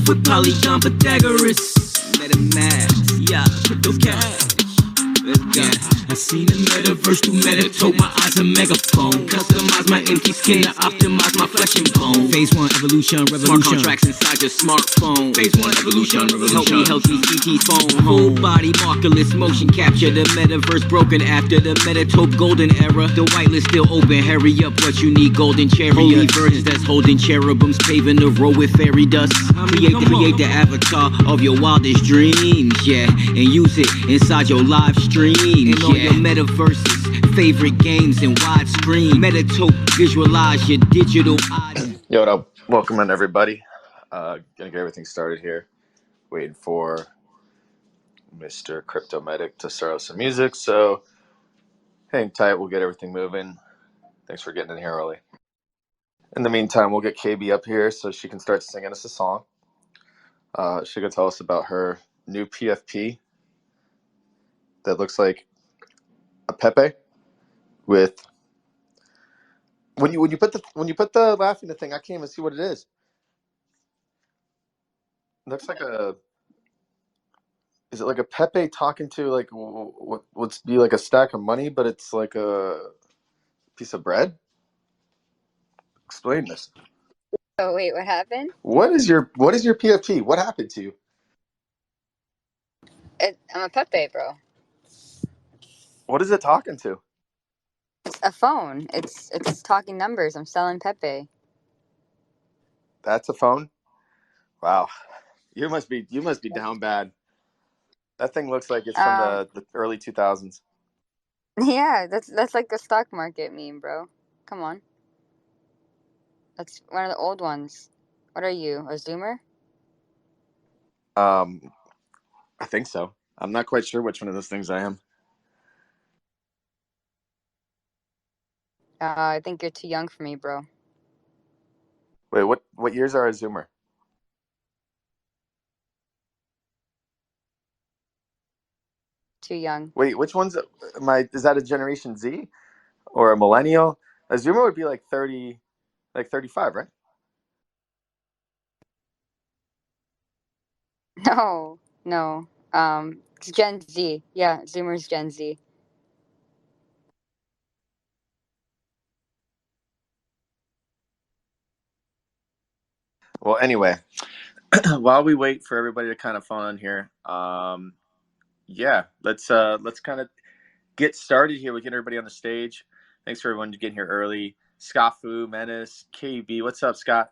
with Polygon Pythagoras. MetaMask, yeah, crypto cash. Yeah, I seen the metaverse through MetaTope. My eyes a megaphone. Customize my empty skin to optimize my flesh and bone. Phase 1, evolution, revolution. Smart contracts inside your smartphone. Phase 1, evolution, revolution. Help me CT's phone. Full body markerless motion capture. The metaverse broken after the MetaTope golden era. The whitelist still open. Hurry up what you need, golden chariot. Holy virgins that's holding cherubims, paving the road with fairy dust. Create the avatar of your wildest dreams, yeah, and use it inside your live stream. And all your metaverses, favorite games and widescreen. MetaTope, visualize your digital eyes. Yo, what up? Welcome in, everybody. Gonna get everything started here. Waiting for Mr. Cryptomedic to start out some music. So hang tight. We'll get everything moving. Thanks for getting in here early. In the meantime, we'll get KB up here so she can start singing us a song. She can tell us about her new PFP that looks like a Pepe with. When you put the laughing thing, I can't even see what it is. It looks like a. Is it like a Pepe talking to like what would be like a stack of money, but it's like a piece of bread? Explain this. Oh wait, what happened? What is your PFP? What happened to you? I'm a Pepe, bro. What is it talking to? It's a phone. It's talking numbers. I'm selling Pepe. That's a phone? Wow. You must be down bad. That thing looks like it's from the early 2000s. Yeah, that's like the stock market meme, bro. Come on. That's one of the old ones. What are you, a Zoomer? I think so. I'm not quite sure which one of those things I am. I think you're too young for me, bro. Wait, what years are a Zoomer? Too young. Wait, which one's is that a Generation Z or a millennial? A Zoomer would be like 30, like 35, right? No. It's Gen Z. Yeah, Zoomer's Gen Z. Well, anyway, while we wait for everybody to kind of fall in here, yeah, let's kind of get started here. We get everybody on the stage. Thanks for everyone getting here early. Scafu, Menace, KB, what's up, Scott?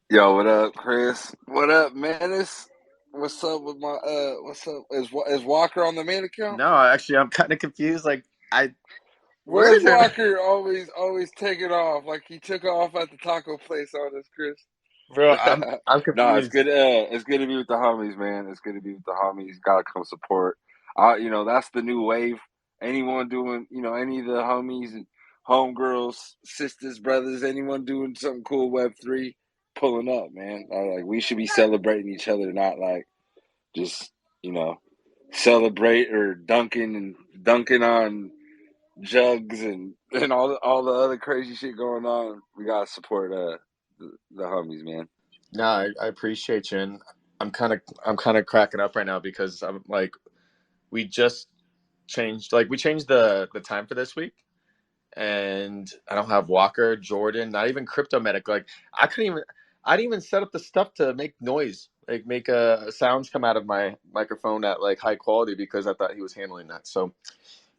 Yo, what up, Chris? What up, Menace? What's up with my what's up? Is Walker on the main account? No, actually, I'm kind of confused. Like, where's Walker always taking off? Like he took off at the taco place on us, Chris. Bro, I'm confused. No, it's good. It's good to be with the homies, man. It's good to be with the homies. Gotta come support. That's the new wave. Anyone doing, any of the homies and homegirls, sisters, brothers, anyone doing something cool Web3, pulling up, man. Like we should be celebrating each other, not like just celebrate or dunking on jugs and all the other crazy shit going on. We gotta support the homies, man. No, I appreciate you, and I'm kind of cracking up right now because I'm like, we just changed the time for this week, and I don't have Walker, Jordan, not even Cryptomedic. Like I didn't even set up the stuff to make noise, like make sounds come out of my microphone at like high quality because I thought he was handling that. So,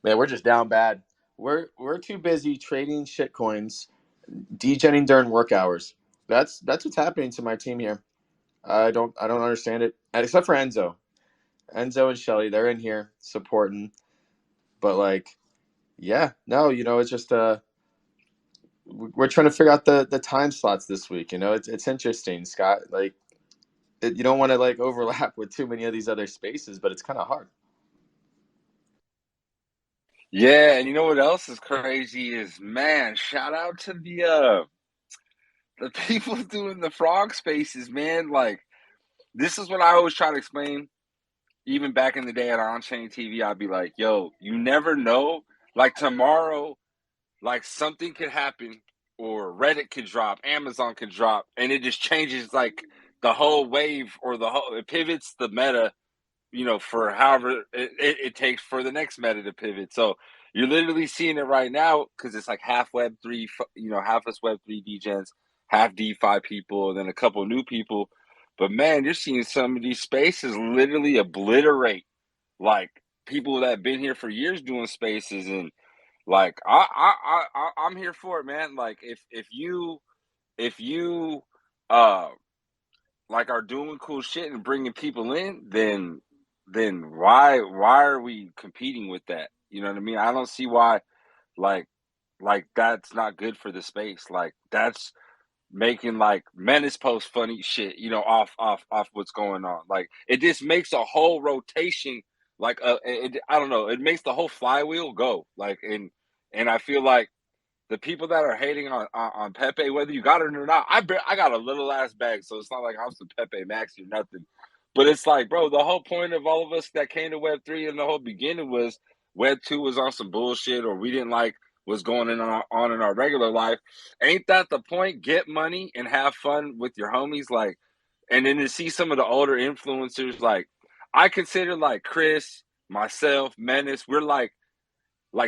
man, we're just down bad. We're too busy trading shit coins, degenning during work hours. That's what's happening to my team here. I don't understand it, and except for Enzo and Shelly. They're in here supporting, but like, yeah, no, it's just we're trying to figure out the time slots this week. It's interesting, Scott. Like, you don't want to like overlap with too many of these other spaces, but it's kind of hard. Yeah, and you know what else is crazy is, man, shout out to the people doing the frog spaces, man. Like, this is what I always try to explain. Even back in the day at on-chain TV, I'd be like, yo, you never know. Like tomorrow, like something could happen or Reddit could drop, Amazon could drop, and it just changes like the whole wave or it pivots the meta, for however it takes for the next meta to pivot. So you're literally seeing it right now because it's like half Web3, half us Web3 degens, half DeFi people, and then a couple new people. But man, you're seeing some of these spaces literally obliterate like people that have been here for years doing spaces, and like I'm here for it, man. Like if you uh like are doing cool shit and bringing people in, then why are we competing with that? You know what I mean? I don't see why like that's not good for the space. Like that's making like Menace post funny shit, off what's going on. Like it just makes a whole rotation. Like I don't know, it makes the whole flywheel go. Like and I feel like the people that are hating on Pepe, whether you got it or not, I got a little ass bag, so it's not like I'm some Pepe Max or nothing. But it's like, bro, the whole point of all of us that came to Web3 in the whole beginning was Web2 was on some bullshit, or we didn't like what's going on in our regular life. Ain't that the point? Get money and have fun with your homies, like, and then to see some of the older influencers, like I consider like Chris, myself, Menace, we're like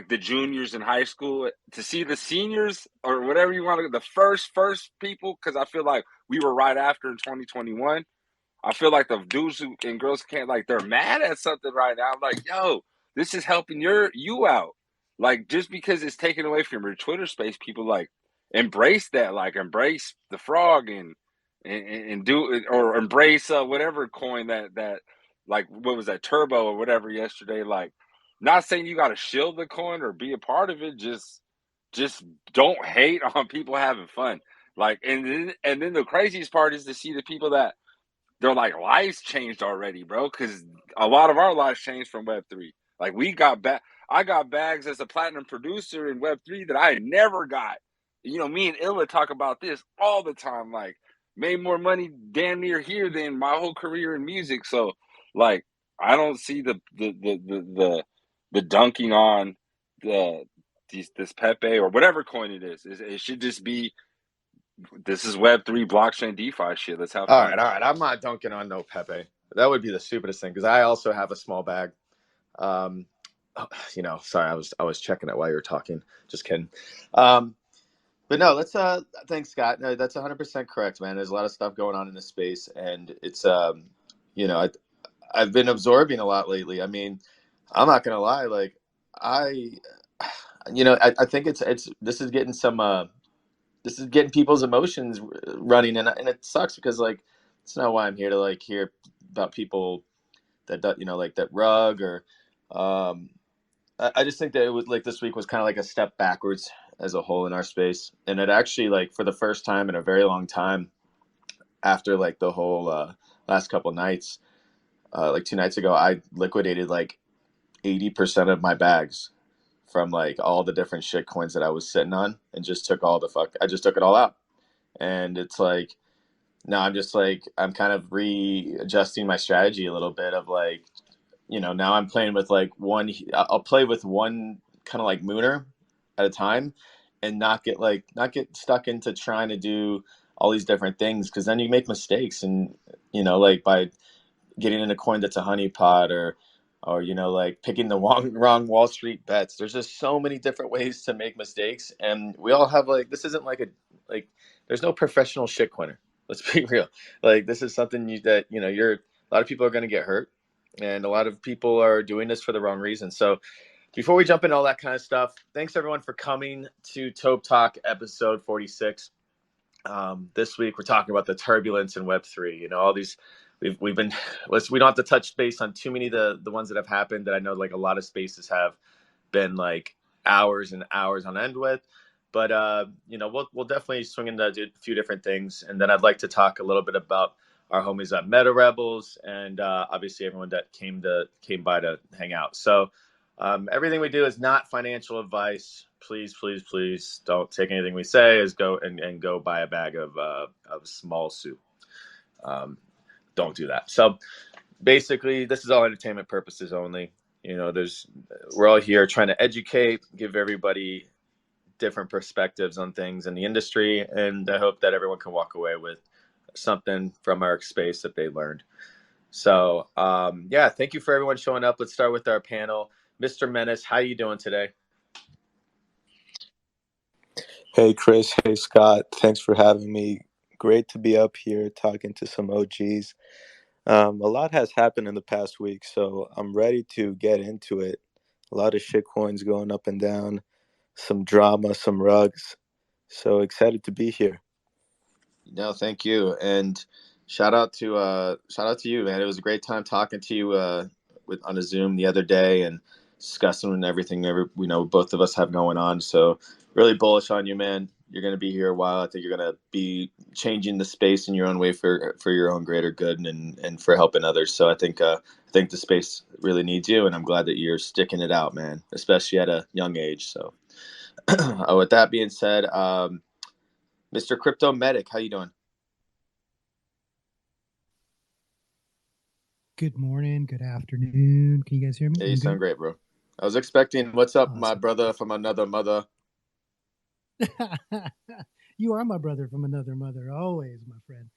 the juniors in high school. To see the seniors or whatever you want to, the first people, because I feel like we were right after in 2021. I feel like the dudes and girls can't, like, they're mad at something right now. I'm like, yo, this is helping you out. Like, just because it's taken away from your Twitter space, people like embrace that, like embrace the frog and do it, or embrace whatever coin that like what was that turbo or whatever yesterday. Like, not saying you got to shield the coin or be a part of it. Just don't hate on people having fun. Like, and then the craziest part is to see the people that their like lives changed already, bro. Because a lot of our lives changed from Web3. Like I got bags as a platinum producer in Web3 that I had never got. Me and Illa talk about this all the time. Like, made more money damn near here than my whole career in music. So, like, I don't see the dunking on this Pepe or whatever coin it is. It should just be, this is Web3 blockchain DeFi shit. Let's have fun. All right. I'm not dunking on no Pepe. That would be the stupidest thing, because I also have a small bag. Sorry, I was checking it while you were talking. Just kidding. But no, let's thanks, Scott. No, that's 100% correct, man. There's a lot of stuff going on in this space, and it's I've been absorbing a lot lately. I mean, I'm not gonna lie, like I think it's this is getting some this is getting people's emotions running, and it sucks, because like it's not why I'm here to like hear about people that like that rug or I just think that it was like this week was kind of like a step backwards as a whole in our space, and it actually, like, for the first time in a very long time, after like the whole last couple nights, like 2 nights ago, I liquidated like 80% of my bags from like all the different shit coins that I was sitting on, and just took I just took it all out. And it's like, now I'm just like, I'm kind of readjusting my strategy a little bit of like, now I'm playing with like I'll play with one kind of like mooner at a time, and not get stuck into trying to do all these different things, because then you make mistakes, and like by getting in a coin that's a honeypot, or like picking the wrong Wall Street bets. There's just so many different ways to make mistakes, and we all have, like, this isn't like there's no professional shitcoiner. Let's be real. Like, this is something a lot of people are going to get hurt, and a lot of people are doing this for the wrong reason. So before we jump into all that kind of stuff, thanks everyone for coming to TopeTalk episode 46. This week we're talking about the turbulence in Web3. All these we've been. We don't have to touch base on too many of the ones that have happened that I know like a lot of spaces have been like hours and hours on end with. But we'll definitely swing into a few different things, and then I'd like to talk a little bit about our homies at Meta Rebels, and obviously everyone that came by to hang out. So everything we do is not financial advice. Please don't take anything we say as go buy a bag of small soup. Don't do that. So basically, this is all entertainment purposes only. We're all here trying to educate, give everybody different perspectives on things in the industry, and I hope that everyone can walk away with something from our space that they learned. So yeah, thank you for everyone showing up. Let's start with our panel. Mr. Menace, how you doing today? Hey, Chris. Hey, Scott. Thanks for having me. Great to be up here talking to some OGs. A lot has happened in the past week, so I'm ready to get into it. A lot of shit coins going up and down, some drama, some rugs. So excited to be here. No, thank you, and shout out to you, man. It was a great time talking to you on a Zoom the other day and discussing everything we know both of us have going on. So really bullish on you, man. You're going to be here a while. I think you're going to be changing the space in your own way for your own greater good and for helping others. So I think the space really needs you, and I'm glad that you're sticking it out, man, especially at a young age. So with that being said, Mr. Crypto Medic, how you doing? Good morning, good afternoon. Can you guys hear me? Yeah, you sound great, bro. I was expecting, what's up, my brother from another mother? You are my brother from another mother, always, my friend.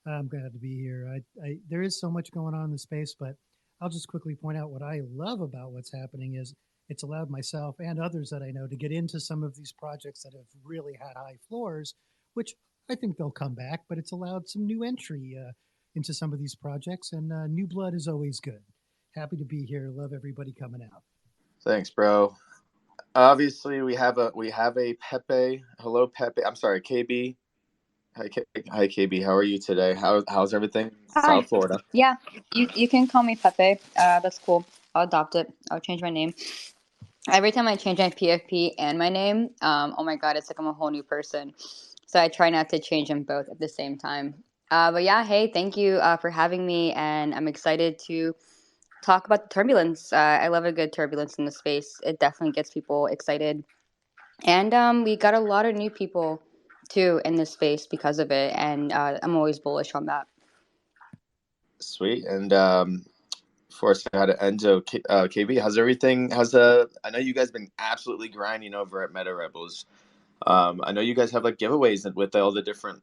I'm glad to be here. There is so much going on in the space, but I'll just quickly point out what I love about what's happening is it's allowed myself and others that I know to get into some of these projects that have really had high floors, which I think they'll come back, but it's allowed some new entry into some of these projects, and new blood is always good. Happy to be here. Love everybody coming out. Thanks, bro. Obviously, we have a Pepe. Hello, Pepe. I'm sorry, KB. Hi, KB. How are you today? How's everything in Hi. South Florida? Yeah, you can call me Pepe. That's cool. I'll adopt it. I'll change my name. Every time I change my PFP and my name, oh my God, it's like I'm a whole new person. So I try not to change them both at the same time. But yeah, hey, thank you for having me, and I'm excited to talk about the turbulence. I love a good turbulence in the space. It definitely gets people excited. And we got a lot of new people too in this space because of it, and I'm always bullish on that. Sweet. And before I say hi to Enzo, KB, I know you guys been absolutely grinding over at Meta Rebels. I know you guys have like giveaways with all the different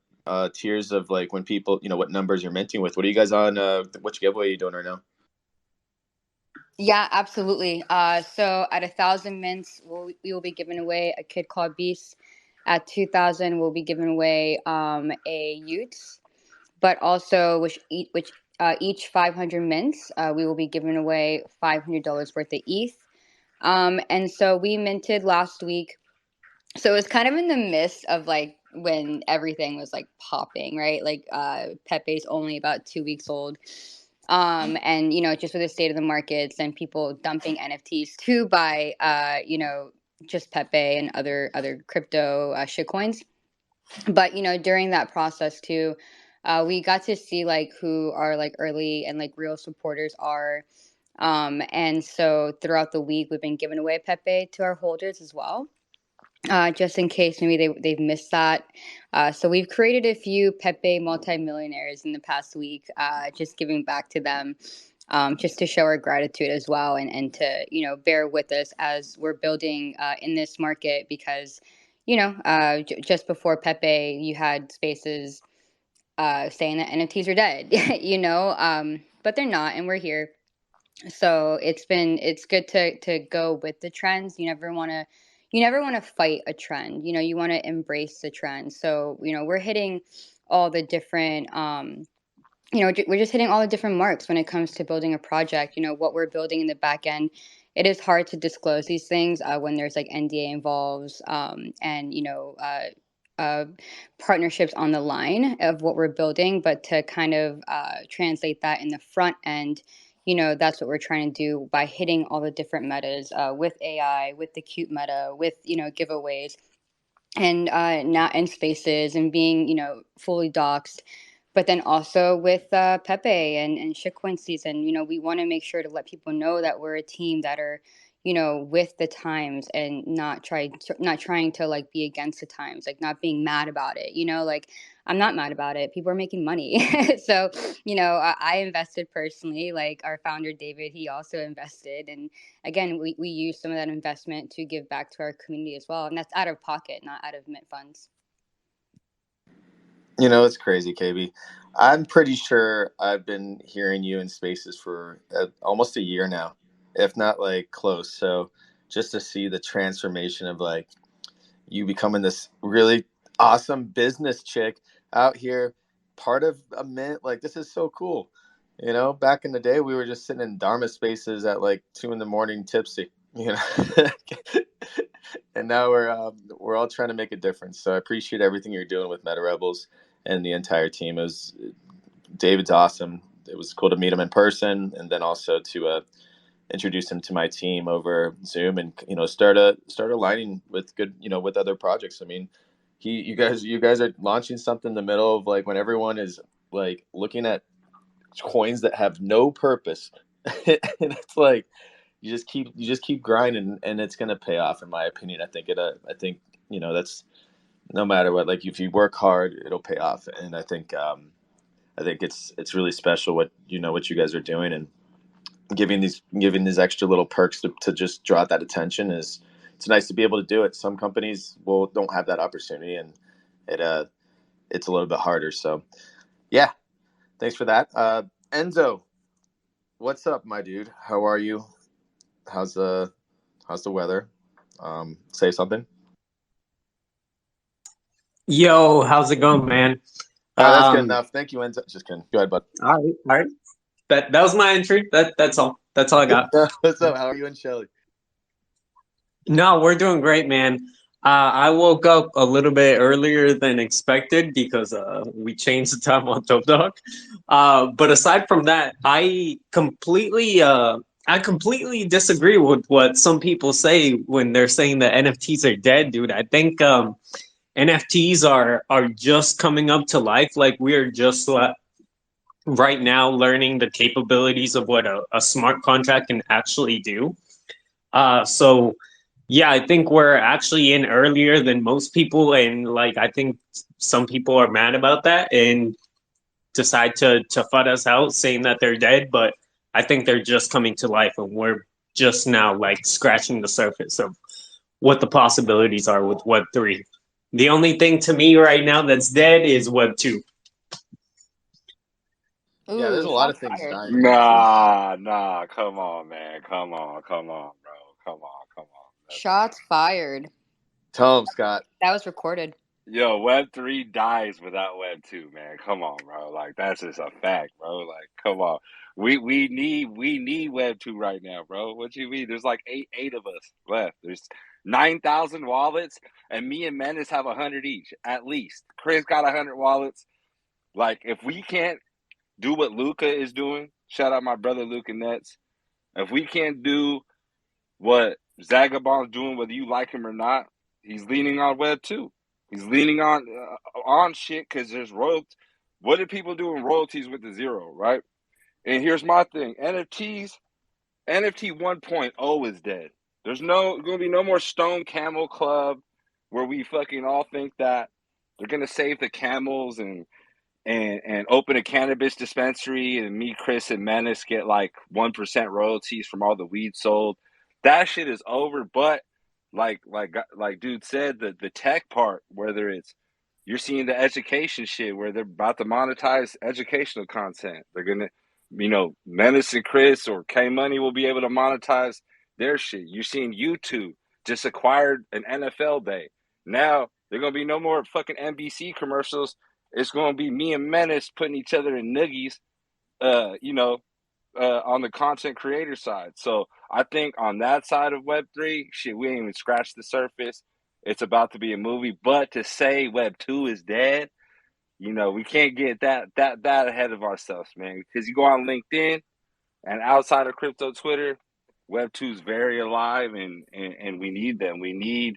tiers of like when people, what numbers you're minting with. What are you guys on? Which giveaway are you doing right now? Yeah, absolutely. So at 1,000 mints, we will be giving away a kid called Beast. At 2,000, we'll be giving away a Utes, but also each 500 mints, we will be giving away $500 worth of ETH. And so we minted last week. So it was kind of in the midst of like when everything was like popping, right? Like Pepe's only about 2 weeks old. And just with the state of the markets and people dumping NFTs to buy just Pepe and other crypto shitcoins. But during that process too, we got to see like who our like early and like real supporters are. And so throughout the week we've been giving away Pepe to our holders as well. Just in case maybe they've missed that. So we've created a few Pepe multimillionaires in the past week, just giving back to them, just to show our gratitude as well, and to bear with us as we're building in this market, because just before Pepe you had spaces saying that NFTs are dead, but they're not, and we're here. So it's good to go with the trends. You never want to fight a trend. You want to embrace the trend. So we're hitting all the different we're just hitting all the different marks when it comes to building a project. What we're building in the back end, it is hard to disclose these things when there's like NDA involves, and partnerships on the line of what we're building. But to kind of translate that in the front end, that's what we're trying to do by hitting all the different metas with AI, with the cute meta, with giveaways, and not in spaces, and being fully doxed. But then also with Pepe and shitcoin season, we want to make sure to let people know that we're a team that are with the times and not trying to like be against the times, like not being mad about it, like I'm not mad about it. People are making money. So, I invested personally, like our founder, David, he also invested. And again, we use some of that investment to give back to our community as well. And that's out of pocket, not out of mint funds. It's crazy, KB. I'm pretty sure I've been hearing you in spaces for almost a year now, if not like close. So just to see the transformation of like you becoming this really awesome business chick out here, part of a mint, like this is so cool. Back in the day, we were just sitting in Dharma spaces at like 2 a.m, tipsy, and now we're all trying to make a difference. So I appreciate everything you're doing with Meta Rebels and the entire team. David's awesome. It was cool to meet him in person, and then also to introduce him to my team over Zoom, and start aligning with good with other projects. I mean, you guys are launching something in the middle of like when everyone is like looking at coins that have no purpose, and it's like you just keep grinding, and it's gonna pay off. In my opinion, I think that's no matter what. Like if you work hard, it'll pay off, and I think it's really special what you guys are doing, and giving these extra little perks to just draw that attention it's nice to be able to do it. Some companies don't have that opportunity, and it's a little bit harder. So yeah, thanks for that. Enzo, what's up, my dude? How are you? How's the weather? Say something. Yo, how's it going, man? That's good enough. Thank you, Enzo. Just kidding. Go ahead, bud. All right. That was my entry. That's all. That's all I got. What's up? How are you and Shelly? No, we're doing great, man. I woke up a little bit earlier than expected because we changed the time on TopeTalk. But aside from that, I completely disagree with what some people say when they're saying that NFTs are dead, dude. I think NFTs are just coming up to life. Like we're just right now learning the capabilities of what a smart contract can actually do. So yeah, I think we're actually in earlier than most people, and like I think some people are mad about that and decide to FUD us out saying that they're dead, but I think they're just coming to life, and we're just now like scratching the surface of what the possibilities are with Web3. The only thing to me right now that's dead is Web2. Yeah, there's a lot of things dying. Nah, come on, man. Come on, bro. Come on. Shots fired. Tell him, Scott. That was recorded. Yo, Web3 dies without Web2, man. Come on, bro. Like that's just a fact, bro. Like, come on. We need Web2 right now, bro. What you mean? There's like eight of us left. There's 9,000 wallets, and me and Menace have 100 each, at least. Chris got 100 wallets. Like, if we can't do what Luca is doing, shout out my brother Luca Nets. If we can't do what Zagabond's doing, whether you like him or not, he's leaning on Web2. He's leaning on shit because there's royalties. What do people do in royalties with the zero, right? And here's my thing: NFT 1.0 is dead. There's going to be no more Stone Camel Club where we fucking all think that they're going to save the camels and open a cannabis dispensary, and me, Chris, and Menace get like 1% royalties from all the weed sold. That shit is over. But like dude said, the tech part, whether it's you're seeing the education shit where they're about to monetize educational content. They're gonna, Menace and Chris or K Money will be able to monetize their shit. You're seeing YouTube just acquired an NFL day. Now there're gonna be no more fucking NBC commercials. It's gonna be me and Menace putting each other in noogies, on the content creator side. So I think on that side of Web3, shit, we ain't even scratched the surface. It's about to be a movie. But to say Web2 is dead, we can't get that ahead of ourselves, man. Because you go on LinkedIn and outside of crypto Twitter, Web2 is very alive, and we need them. We need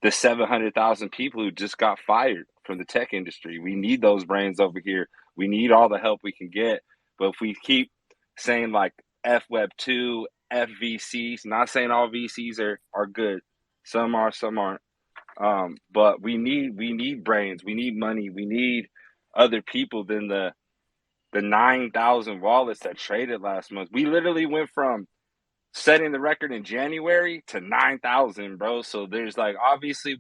the 700,000 people who just got fired from the tech industry. We need those brains over here. We need all the help we can get. But if we keep saying like F Web 2, FVCs. Not saying all VCs are good. Some are, some aren't. But we need brains. We need money. We need other people than the 9,000 wallets that traded last month. We literally went from setting the record in January to 9,000, bro. So there's like, obviously,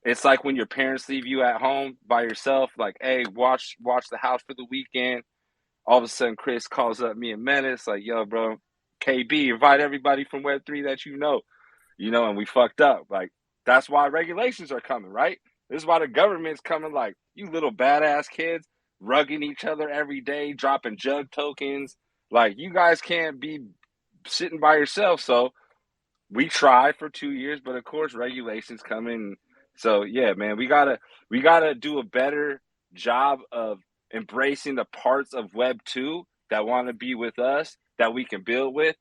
it's like when your parents leave you at home by yourself, like, hey, watch the house for the weekend. All of a sudden, Chris calls up me and Menace, like, yo, bro, KB, invite everybody from Web3 that and we fucked up. Like, that's why regulations are coming, right? This is why the government's coming, like, you little badass kids rugging each other every day, dropping jug tokens. Like, you guys can't be sitting by yourself. So we tried for 2 years, but of course regulations come in. So yeah, man, we gotta do a better job of embracing the parts of Web 2 that want to be with us, that we can build with.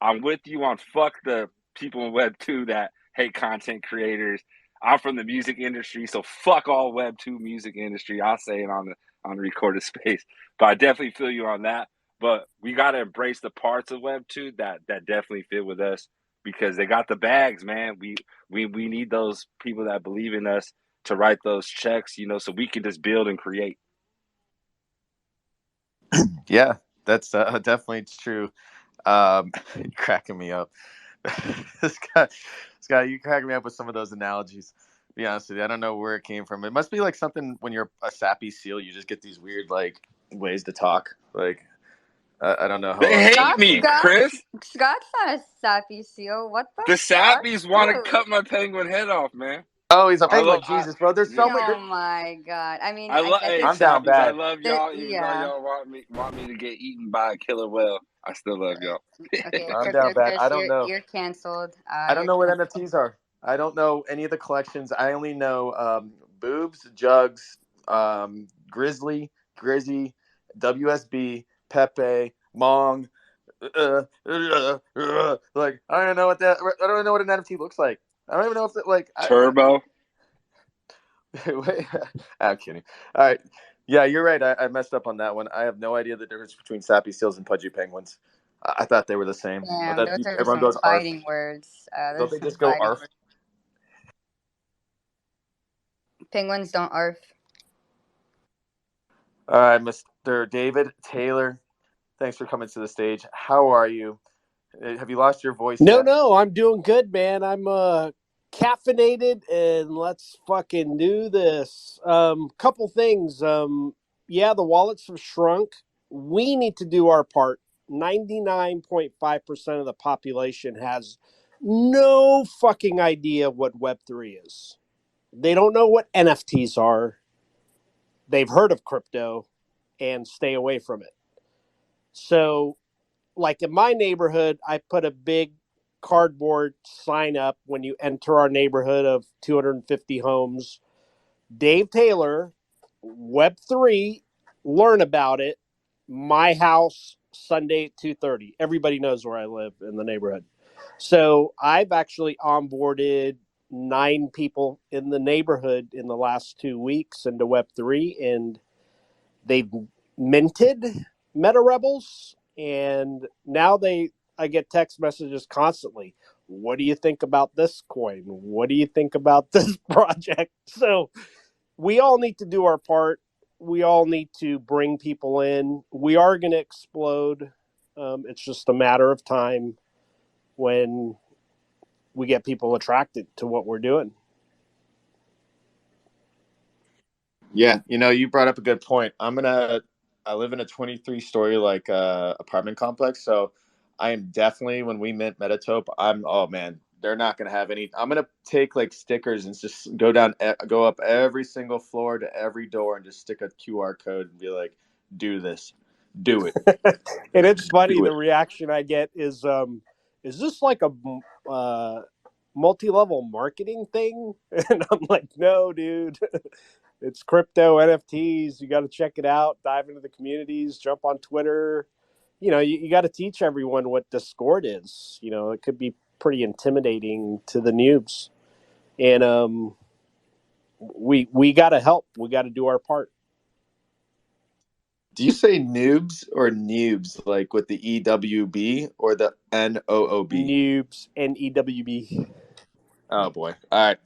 I'm with you on fuck the people in Web 2 that hate content creators. I'm from the music industry, so fuck all Web 2 music industry. I'll say it on the recorded space, but I definitely feel you on that. But we gotta embrace the parts of Web 2 that definitely fit with us, because they got the bags, man. We need those people that believe in us to write those checks, so we can just build and create. Yeah, that's definitely true. You're cracking me up. this guy, you cracking me up with some of those analogies. To be honest with you, I don't know where it came from. It must be like something when you're a sappy seal, you just get these weird like ways to talk. Like I don't know how They else to hate me, explain. Chris. Scott's not a sappy seal. What the The fuck? Sappies want to Dude. cut my penguin head off, man. Oh, he's a I penguin. love, Jesus, bro. There's so many. Oh my god. I mean, I I love. guess Hey, it's I'm down Sappies, I bad. love y'all. Even though yeah. y'all want me to get eaten by a killer whale, I still love y'all. Okay, I'm Crypto down bad. Chris, I don't know. you're canceled. I don't You're know what canceled. NFTs are. I don't know any of the collections. I only know boobs, jugs, grizzly, grizzy, WSB, Pepe, Mong. Like I don't know what that. I don't know what an NFT looks like. I don't even know if it, like. Turbo. Wait, I'm kidding. All right. Yeah, you're right. I messed up on that one. I have no idea the difference between sappy seals and pudgy penguins. I thought they were the same. But Damn, that those are everyone some goes arf. fighting words. Don't Those they are some just go fighting arf? words. Penguins don't arf. All right, Mr. David Taylor. Thanks for coming to the stage. How are you? Have you lost your voice yet? No, I'm doing good, man. I'm caffeinated, and let's fucking do this. Couple things. Yeah, the wallets have shrunk. We need to do our part. 99.5% of the population has no fucking idea what Web3 is. They don't know what NFTs are. They've heard of crypto and stay away from it. So, like in my neighborhood, I put a big cardboard sign up when you enter our neighborhood of 250 homes. Dave Taylor, Web3, learn about it. My house, Sunday at 2:30. Everybody knows where I live in the neighborhood. So I've actually onboarded 9 people in the neighborhood in the last 2 weeks into Web3, and they've minted Meta Rebels, and now I get text messages constantly. What do you think about this coin? What do you think about this project? So we all need to do our part. We all need to bring people in. We are going to explode. It's just a matter of time when we get people attracted to what we're doing. Yeah, you brought up a good point. I live in a 23-story like apartment complex, so I am definitely, when we mint Metatope, oh man, they're not gonna have any. I'm gonna take like stickers and just go up every single floor to every door and just stick a QR code and be like, do this, do it, And it's funny, do the it. reaction I get is this like a multi-level marketing thing? And I'm like, no, dude. It's crypto, NFTs. You got to check it out. Dive into the communities. Jump on Twitter. You got to teach everyone what Discord is. It could be pretty intimidating to the noobs. And we got to help. We got to do our part. Do you say noobs or noobs, like with the EWB or the NOOB? Noobs and EWB. Oh boy. All right.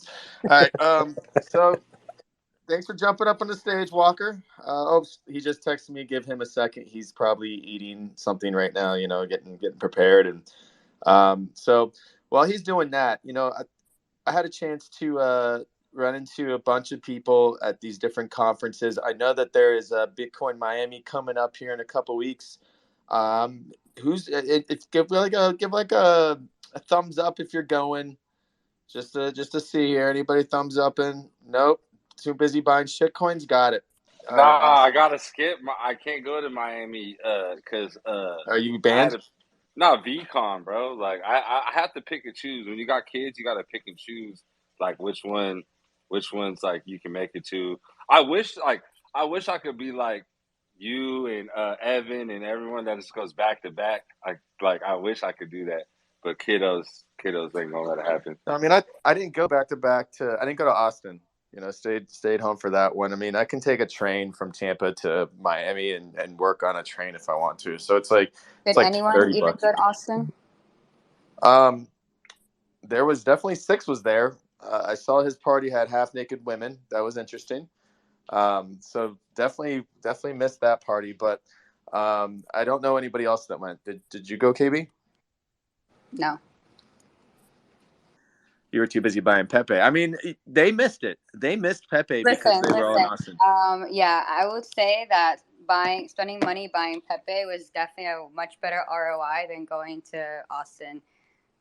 All right. So thanks for jumping up on the stage, Walker. He just texted me. Give him a second. He's probably eating something right now. Getting prepared. And so while he's doing that, I had a chance to run into a bunch of people at these different conferences. I know that there is a Bitcoin Miami coming up here in a couple weeks. Give like a thumbs up if you're going. Just to see here. Anybody thumbs up in? Nope. Too busy buying shit coins. Got it. All right, Nah, I awesome. gotta skip. I can't go to Miami because Are you I had banned? to. Not VCon, bro. Like I have to pick and choose. When you got kids, you gotta pick and choose like which ones like you can make it to. I wish I could be like you and Evan and everyone that just goes back to back. I wish I could do that, but kiddos ain't gonna let it happen. I mean, I didn't go back to back to. I didn't go to Austin. Stayed home for that one. I mean, I can take a train from Tampa to Miami and work on a train if I want to. So it's like Did it's like anyone even $30. go to Austin? There was definitely Six was there. I saw his party had half naked women. That was interesting. So definitely missed that party. But I don't know anybody else that went. Did you go, KB? No. You were too busy buying Pepe. I mean, they missed it. They missed Pepe because Listen, they were all in listen. Austin. Yeah, I would say that spending money buying Pepe was definitely a much better ROI than going to Austin.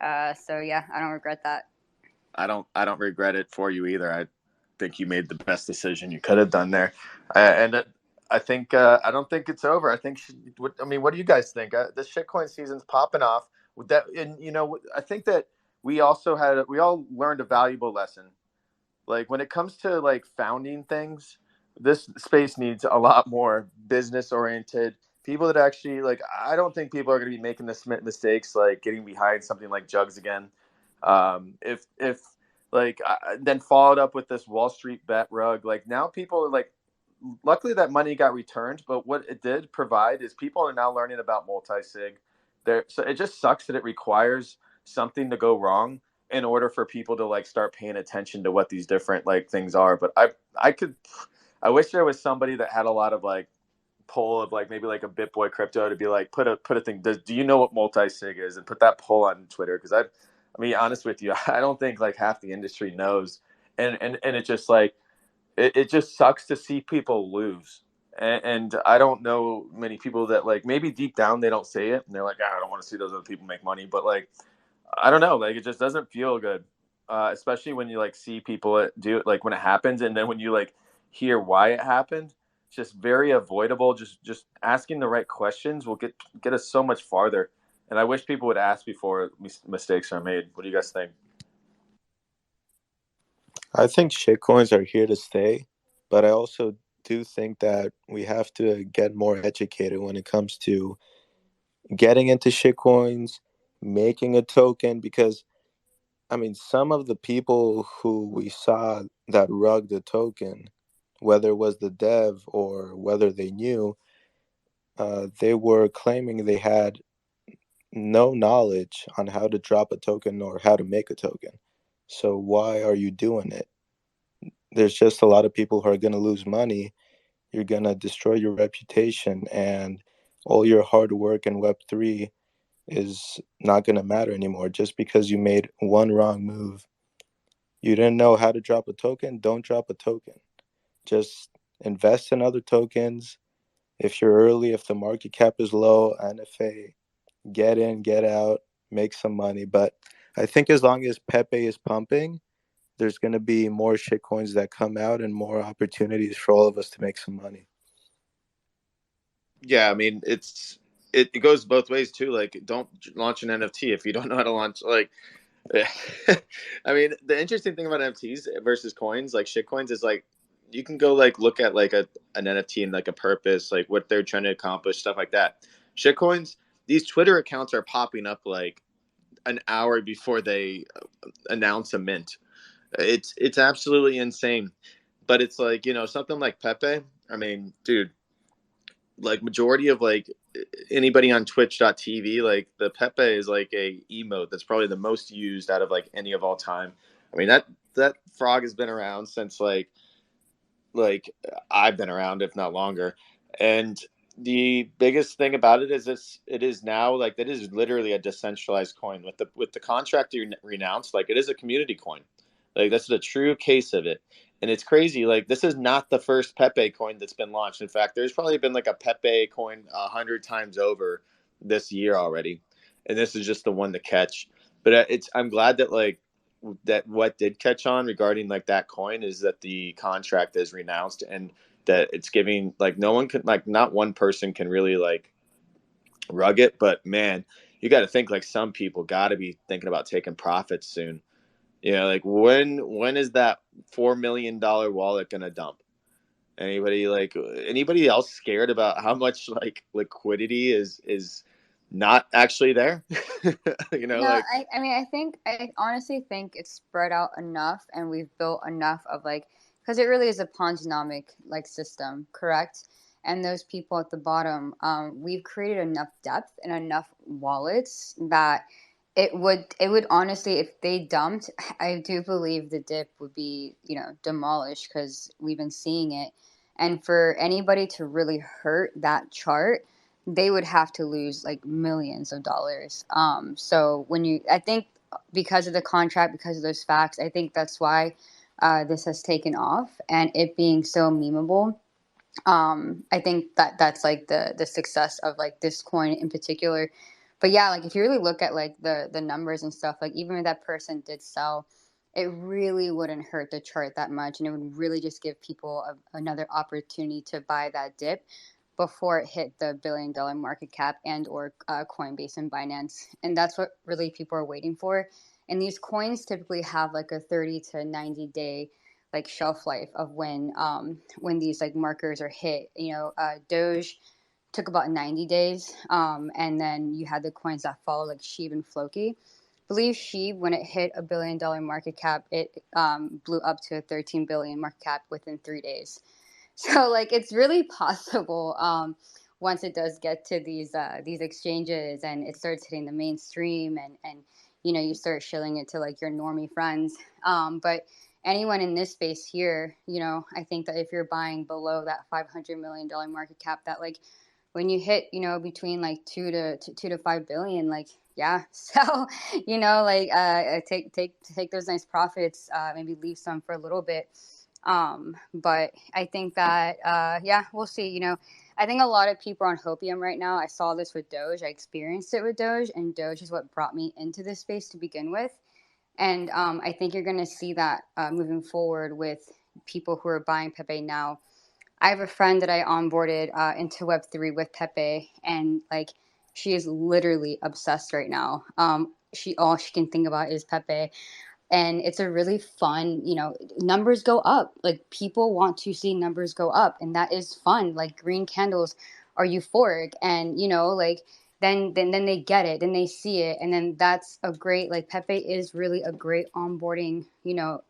So yeah, I don't regret that. I don't regret it for you either. I think you made the best decision you could have done there. I think I don't think it's over. I think what do you guys think? This shitcoin season's popping off. With that, and I think that we all learned a valuable lesson. Like when it comes to like founding things, this space needs a lot more business oriented people that actually like. I don't think people are going to be making the mistakes like getting behind something like Jugs again. If like then followed up with this Wall Street bet rug, like now people are like, luckily that money got returned, but what it did provide is people are now learning about multi-sig there. So it just sucks that it requires something to go wrong in order for people to like start paying attention to what these different like things are. But I wish there was somebody that had a lot of like poll of like maybe like a BitBoy crypto to be like put a thing. Do you know what multi-sig is, and put that poll on Twitter? Because I mean, honest with you, I don't think like half the industry knows, and it just like it just sucks to see people lose. And I don't know many people that like maybe deep down they don't say it and they're like, I don't want to see those other people make money, but like I don't know, like it just doesn't feel good, especially when you like see people do it like when it happens, and then when you like hear why it happened. It's just very avoidable. Just asking the right questions will get us so much farther. And I wish people would ask before mistakes are made. What do you guys think? I think shitcoins are here to stay, but I also do think that we have to get more educated when it comes to getting into shitcoins, making a token, because I mean, some of the people who we saw that rugged the token, whether it was the dev or whether they knew, they were claiming they had no knowledge on how to drop a token or how to make a token. So why are you doing it? There's just a lot of people who are going to lose money. You're going to destroy your reputation, and all your hard work in Web3 is not going to matter anymore just because you made one wrong move. You didn't know how to drop a token? Don't drop a token. Just invest in other tokens. If you're early, if the market cap is low, NFA, get in, get out, make some money. But I think as long as Pepe is pumping, there's going to be more shitcoins that come out and more opportunities for all of us to make some money. Yeah, I mean, it goes both ways too. Like, don't launch an NFT if you don't know how to launch. Like, I mean, the interesting thing about NFTs versus coins, like shit coins, is like you can go like look at like an NFT and like a purpose, like what they're trying to accomplish, stuff like that. Shit coins, these Twitter accounts are popping up like an hour before they announce a mint. It's absolutely insane. But it's like something like Pepe. I mean, dude, like majority of like anybody on twitch.tv, like the Pepe is like a emote that's probably the most used out of like any of all time. I mean, that frog has been around since like I've been around, if not longer. And the biggest thing about it is it is now like it is literally a decentralized coin with the contract you renounced. Like it is a community coin. Like that's the true case of it. And it's crazy. Like this is not the first Pepe coin that's been launched. In fact, there's probably been like a Pepe coin 100 times over this year already, and this is just the one to catch. But I'm glad that like that what did catch on regarding like that coin is that the contract is renounced and that it's giving like no one can like not one person can really like rug it, but man, you got to think like some people got to be thinking about taking profits soon. You know, like when is that $4 million wallet gonna dump? Anybody else scared about how much like liquidity is not actually there? You know, No, like I mean, I honestly think it's spread out enough and we've built enough of like, because it really is a Ponzi-nomic like system, correct? And those people at the bottom, we've created enough depth and enough wallets that it would honestly, if they dumped, I do believe the dip would be, demolished because we've been seeing it. And for anybody to really hurt that chart, they would have to lose like millions of dollars. So I think because of the contract, because of those facts, I think that's why this has taken off and it being so memeable. I think that that's like the success of like this coin in particular. But yeah, like if you really look at like the numbers and stuff, like even if that person did sell, it really wouldn't hurt the chart that much, and it would really just give people another opportunity to buy that dip before it hit the $1 billion market cap and or Coinbase and Binance. And that's what really people are waiting for. And these coins typically have like a 30 to 90 day like shelf life of when these like markers are hit. Doge took about 90 days, and then you had the coins that follow like Sheeb and Floki. I believe Sheeb, when it hit $1 billion market cap, it blew up to a 13 billion market cap within 3 days. So like it's really possible, once it does get to these exchanges and it starts hitting the mainstream and you start shilling it to like your normie friends. But anyone in this space here, I think that if you're buying below that $500 million market cap, that like when you hit between like 2 to 5 billion, like yeah, sell, like take those nice profits, maybe leave some for a little bit. But I think that yeah, we'll see. I think a lot of people are on hopium right now. I saw this with Doge. I experienced it with Doge, and Doge is what brought me into this space to begin with. And I think you're going to see that moving forward with people who are buying Pepe now. I have a friend that I onboarded into Web3 with Pepe, and like she is literally obsessed right now. All she can think about is Pepe, and it's a really fun, numbers go up. Like people want to see numbers go up, and that is fun. Like green candles are euphoric, and like then they get it, then they see it, and then that's a great, like Pepe is really a great onboarding,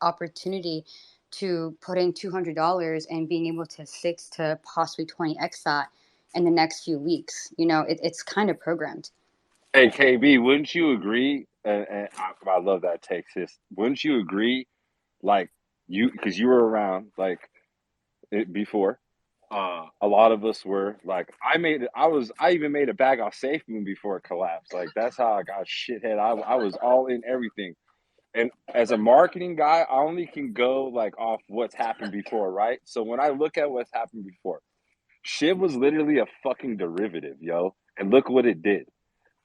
opportunity to put in $200 and being able to 6 to possibly 20x that in the next few weeks. It's kind of programmed. Hey, KB, wouldn't you agree? And I love that take, sis. Wouldn't you agree? Like because you were around like it before. A lot of us were like, I even made a bag off Safe Moon before it collapsed. Like that's how I got shithead. I was all in everything. And as a marketing guy, I only can go like off what's happened before, right? So when I look at what's happened before, Shiv was literally a fucking derivative, yo. And look what it did.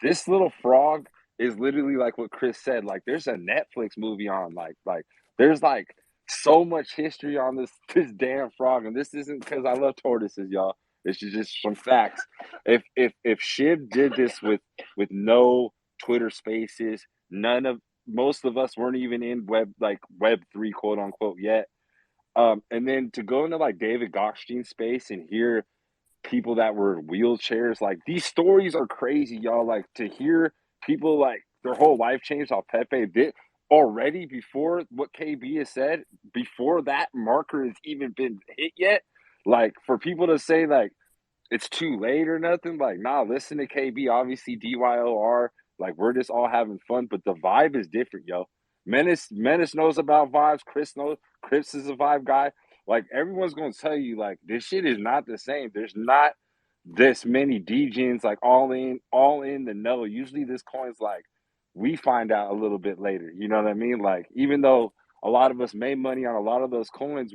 This little frog is literally like what Chris said. Like there's a Netflix movie on. Like there's like so much history on this damn frog. And this isn't because I love tortoises, y'all. This is just some facts. If Shiv did this with no Twitter Spaces, most of us weren't even in Web3 quote unquote yet. And then to go into like David Gokhshtein's space and hear people that were in wheelchairs, like these stories are crazy, y'all. Like to hear people like their whole life changed off Pepe did already before what KB has said, before that marker has even been hit yet. Like for people to say like it's too late or nothing. Like, nah, listen to KB, obviously DYOR. Like, we're just all having fun, but the vibe is different, yo. Menace knows about vibes. Chris is a vibe guy. Like, everyone's gonna tell you, like, this shit is not the same. There's not this many DJs like all in the know. Usually this coin's like we find out a little bit later. You know what I mean? Like, even though a lot of us made money on a lot of those coins,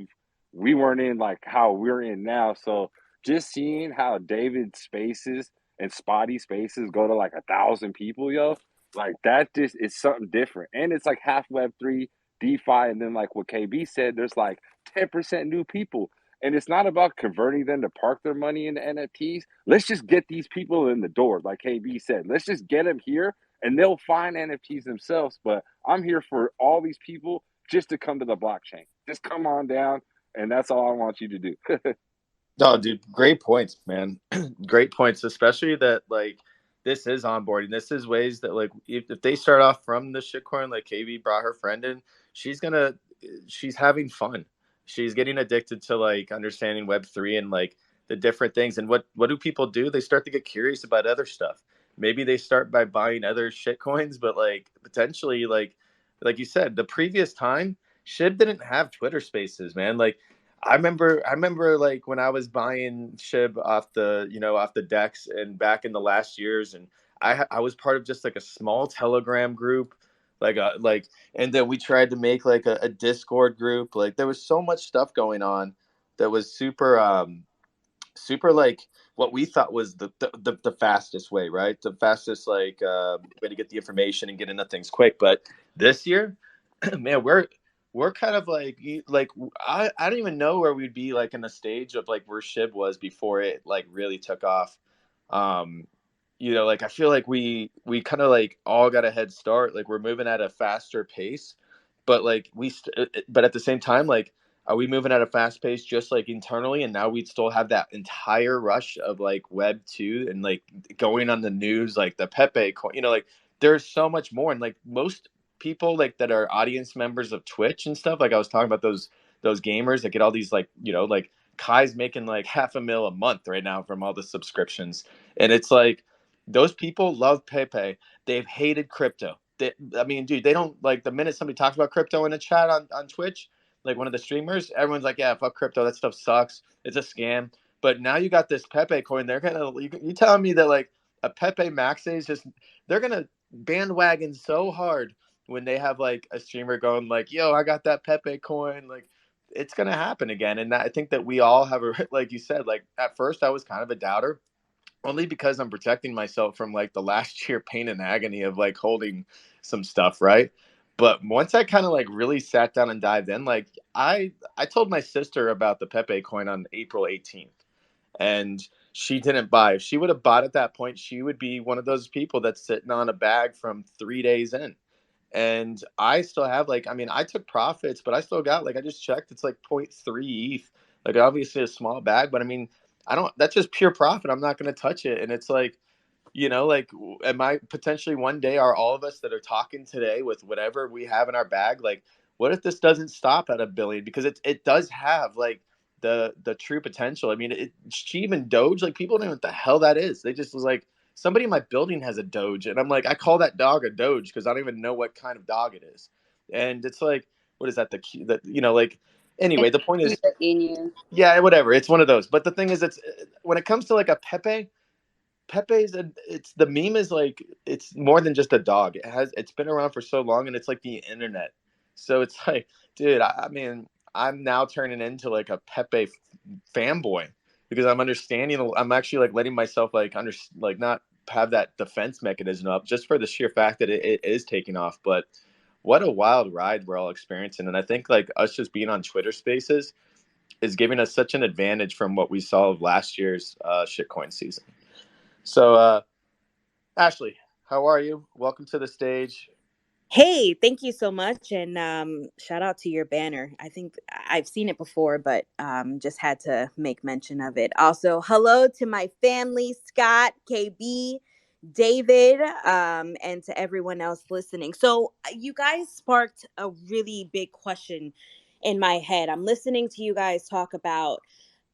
we weren't in like how we're in now. So just seeing how David spaces and Spotty spaces go to like 1,000 people, yo, like that just it's something different. And it's like half Web3, DeFi, and then like what KB said, there's like 10% new people. And it's not about converting them to park their money into NFTs. Let's just get these people in the door, like KB said. Let's just get them here and they'll find NFTs themselves. But I'm here for all these people just to come to the blockchain. Just come on down, and that's all I want you to do. No, dude, great points, man. Great points, especially that like this is onboarding. This is ways that like if they start off from the shitcoin, like KV brought her friend in, she's having fun. She's getting addicted to like understanding Web3 and like the different things. And what do people do? They start to get curious about other stuff. Maybe they start by buying other shitcoins, but like potentially like you said, the previous time, Shib didn't have Twitter Spaces, man. Like I remember like when I was buying SHIB off the decks and back in the last years, and I was part of just like a small Telegram group, and then we tried to make like a Discord group. Like there was so much stuff going on that was super like what we thought was the fastest way, right? The fastest like way to get the information and get into things quick. But this year, man, we're kind of like I don't even know where we'd be like in the stage of like where Shib was before it like really took off. Um, like I feel like we kind of like all got a head start. Like we're moving at a faster pace, but like but at the same time, like are we moving at a fast pace just like internally? And now we'd still have that entire rush of like Web 2 and like going on the news, like the Pepe coin, like there's so much more. And like most people like that are audience members of Twitch and stuff. Like I was talking about those gamers that get all these like Kai's making like $500,000 a month right now from all the subscriptions. And it's like those people love Pepe. They've hated crypto. I mean, dude, they don't like the minute somebody talks about crypto in a chat on Twitch, like one of the streamers, everyone's like, yeah, fuck crypto. That stuff sucks. It's a scam. But now you got this Pepe coin. They're gonna you telling me that like a Pepe Max is just they're gonna bandwagon so hard when they have like a streamer going like, yo, I got that Pepe coin. Like it's gonna happen again. And I think that we all have like you said, like at first I was kind of a doubter only because I'm protecting myself from like the last year pain and agony of like holding some stuff, right? But once I kind of like really sat down and dived in, like I told my sister about the Pepe coin on April 18th, and she didn't buy. If she would have bought at that point, she would be one of those people that's sitting on a bag from 3 days in. And I still have like, I mean, I took profits, but I still got like I just checked, it's like zero point 0.3 ETH. Like obviously a small bag, but I mean, I don't. That's just pure profit. I'm not going to touch it. And it's like, like, am I potentially one day are all of us that are talking today with whatever we have in our bag? Like, what if this doesn't stop at 1 billion? Because it does have like the true potential. I mean, Sheev and Doge, like people don't know what the hell that is. They just was like somebody in my building has a Doge, and I'm like, I call that dog a Doge because I don't even know what kind of dog it is. And it's like, what is that? Like anyway, the point is In you. yeah, whatever. It's one of those. But the thing is, it's when it comes to like a Pepe's it's the meme is like it's more than just a dog. It's been around for so long, and it's like the internet. So it's like, dude, I mean, I'm now turning into like a Pepe fanboy because I'm understanding. I'm actually like letting myself like not have that defense mechanism up just for the sheer fact that it is taking off. But what a wild ride we're all experiencing, and I think like us just being on Twitter Spaces is giving us such an advantage from what we saw of last year's shitcoin season. So, Ashley, how are you? Welcome to the stage. Hey, thank you so much. And shout out to your banner. I think I've seen it before, but just had to make mention of it. Also, hello to my family, Scott, KB, David, and to everyone else listening. So you guys sparked a really big question in my head. I'm listening to you guys talk about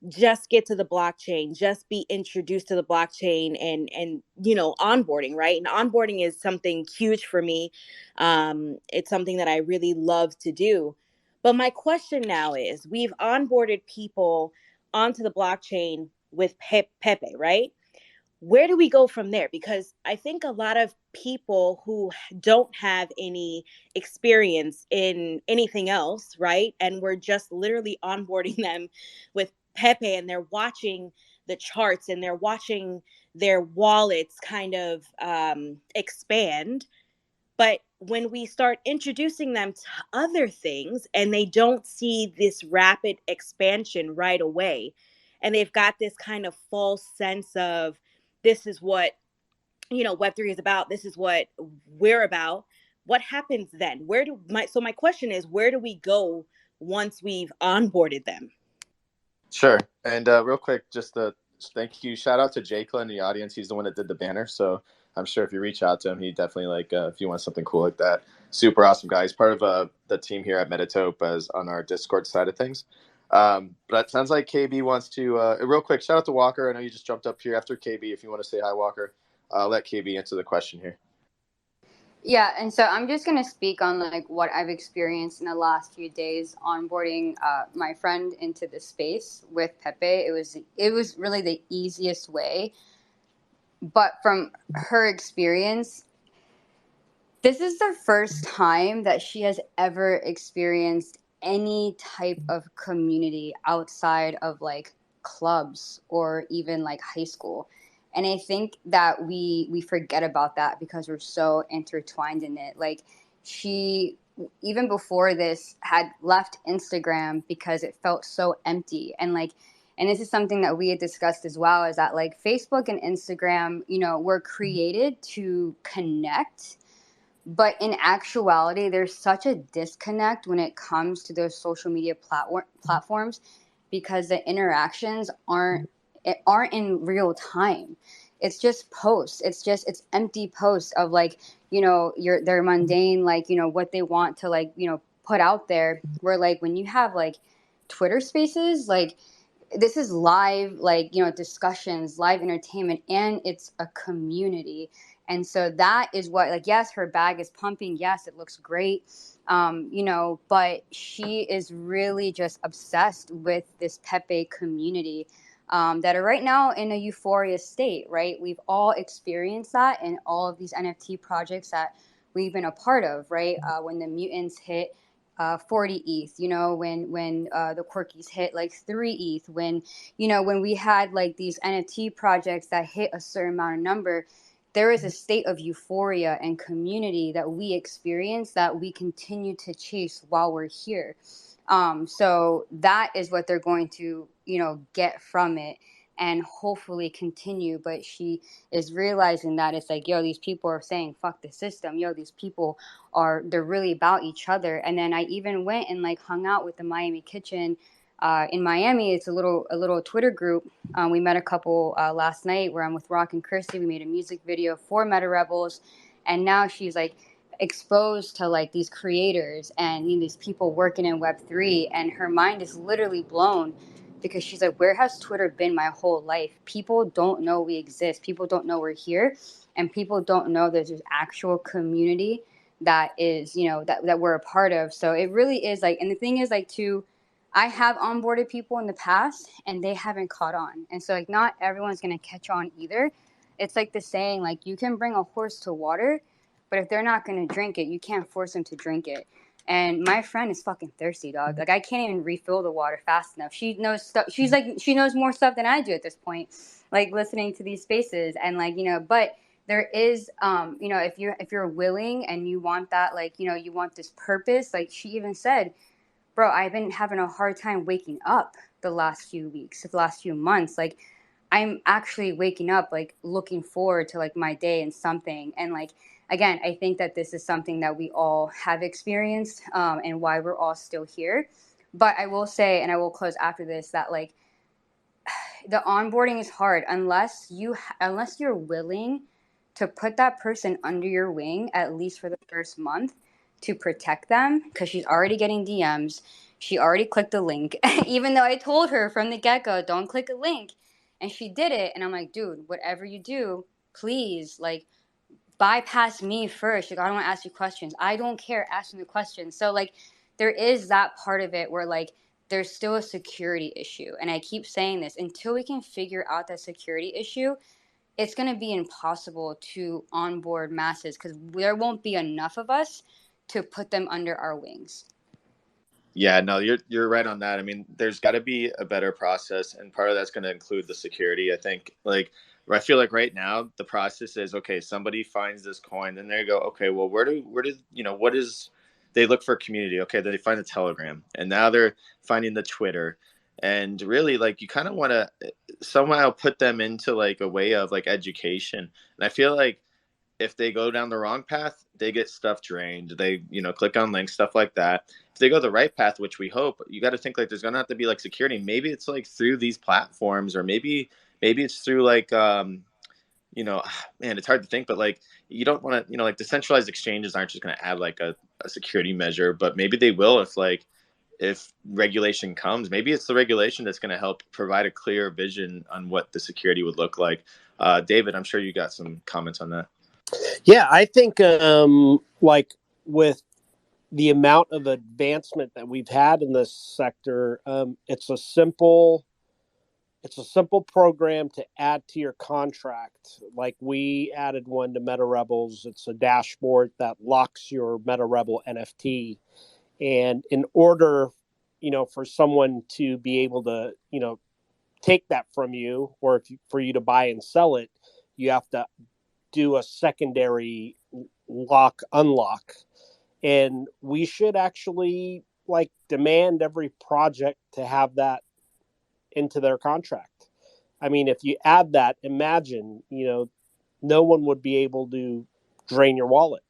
just get to the blockchain, just be introduced to the blockchain and onboarding, right? And onboarding is something huge for me. It's something that I really love to do. But my question now is, we've onboarded people onto the blockchain with Pepe, right? Where do we go from there? Because I think a lot of people who don't have any experience in anything else, right? And we're just literally onboarding them with Pepe, and they're watching the charts and they're watching their wallets kind of expand. But when we start introducing them to other things and they don't see this rapid expansion right away, and they've got this kind of false sense of, this is what, Web3 is about, this is what we're about, what happens then? My question is, where do we go once we've onboarded them? Sure. And real quick, just thank you. Shout out to Jayla in the audience. He's the one that did the banner. So I'm sure if you reach out to him, he definitely if you want something cool like that. Super awesome guy. He's part of the team here at Metatope as on our Discord side of things. But it sounds like KB wants to, real quick, shout out to Walker. I know you just jumped up here after KB. If you want to say hi, Walker, let KB answer the question here. Yeah, and so I'm just going to speak on like what I've experienced in the last few days onboarding my friend into the space with Pepe. It was really the easiest way. But from her experience, this is the first time that she has ever experienced any type of community outside of like clubs or even like high school. And I think that we forget about that because we're so intertwined in it. Like, she, even before this, had left Instagram because it felt so empty. And this is something that we had discussed as well, is that like Facebook and Instagram, were created to connect. But in actuality, there's such a disconnect when it comes to those social media platforms, because the interactions aren't in real time. It's just posts. It's empty posts of like, their mundane, like, what they want to like, put out there. Where like when you have like Twitter Spaces, like, this is live, like, discussions, live entertainment, and it's a community. And so that is what, like, yes, her bag is pumping. Yes, it looks great. But she is really just obsessed with this Pepe community that are right now in a euphoria state, right? We've all experienced that in all of these NFT projects that we've been a part of, right? When the mutants hit 40 ETH, when the quirkies hit like 3 ETH, when we had like these NFT projects that hit a certain amount of number, there is a state of euphoria and community that we experience that we continue to chase while we're here. So that is what they're going to, get from it and hopefully continue. But she is realizing that it's like, yo, these people are saying, fuck the system. Yo, these people they're really about each other. And then I even went and like hung out with the Miami Kitchen in Miami. It's a little Twitter group. We met a couple last night where I'm with Rock and Kirsty. We made a music video for Meta Rebels. And now she's like exposed to like these creators and these people working in Web3. And her mind is literally blown, because she's like, where has Twitter been my whole life? People don't know we exist. People don't know we're here. And people don't know there's this actual community that is, that we're a part of. So it really is like, and the thing is like, too, I have onboarded people in the past and they haven't caught on. And so like, not everyone's going to catch on either. It's like the saying, like, you can bring a horse to water, but if they're not going to drink it, you can't force them to drink it. And my friend is fucking thirsty, dog. Like, I can't even refill the water fast enough. She knows stuff. She's like, she knows more stuff than I do at this point, like listening to these spaces. And like, but there is, if you're willing and you want that, like, you want this purpose, like she even said, bro, I've been having a hard time waking up the last few weeks, the last few months. Like, I'm actually waking up, like, looking forward to, like, my day and something. And, like, again, I think that this is something that we all have experienced and why we're all still here. But I will say, and I will close after this, that, like, the onboarding is hard unless you're willing to put that person under your wing, at least for the first month, to protect them, because she's already getting DMs. She already clicked the link, even though I told her from the get-go, don't click a link. And she did it. And I'm like, dude, whatever you do, please, like, bypass me first. Like, I don't want to ask you questions. I don't care asking the questions. So, like, there is that part of it where, like, there's still a security issue. And I keep saying this, until we can figure out that security issue, it's going to be impossible to onboard masses because there won't be enough of us to put them under our wings. Yeah, no, you're right on that. I mean, there's got to be a better process, and part of that's going to include the security. I think, like, I feel like right now the process is, okay, somebody finds this coin, then they go, okay, well, where do what is, they look for community. Okay, then they find the Telegram, and now they're finding the Twitter, and really, like, you kind of want to somehow put them into like a way of like education, and I feel like if they go down the wrong path, they get stuff drained. They, click on links, stuff like that. If they go the right path, which we hope, you got to think like there's going to have to be like security. Maybe it's like through these platforms, or maybe it's through like, man, it's hard to think, but like, you don't want to, like decentralized exchanges aren't just going to add like a security measure, but maybe they will if regulation comes. Maybe it's the regulation that's going to help provide a clear vision on what the security would look like. David, I'm sure you got some comments on that. Yeah, I think like with the amount of advancement that we've had in this sector, it's a simple program to add to your contract. Like we added one to Meta Rebels. It's a dashboard that locks your Meta Rebel NFT. And in order, for someone to be able to, take that from you, or for you to buy and sell it, you have to do a secondary unlock. And we should actually like demand every project to have that into their contract. I mean, if you add that, imagine, no one would be able to drain your wallet.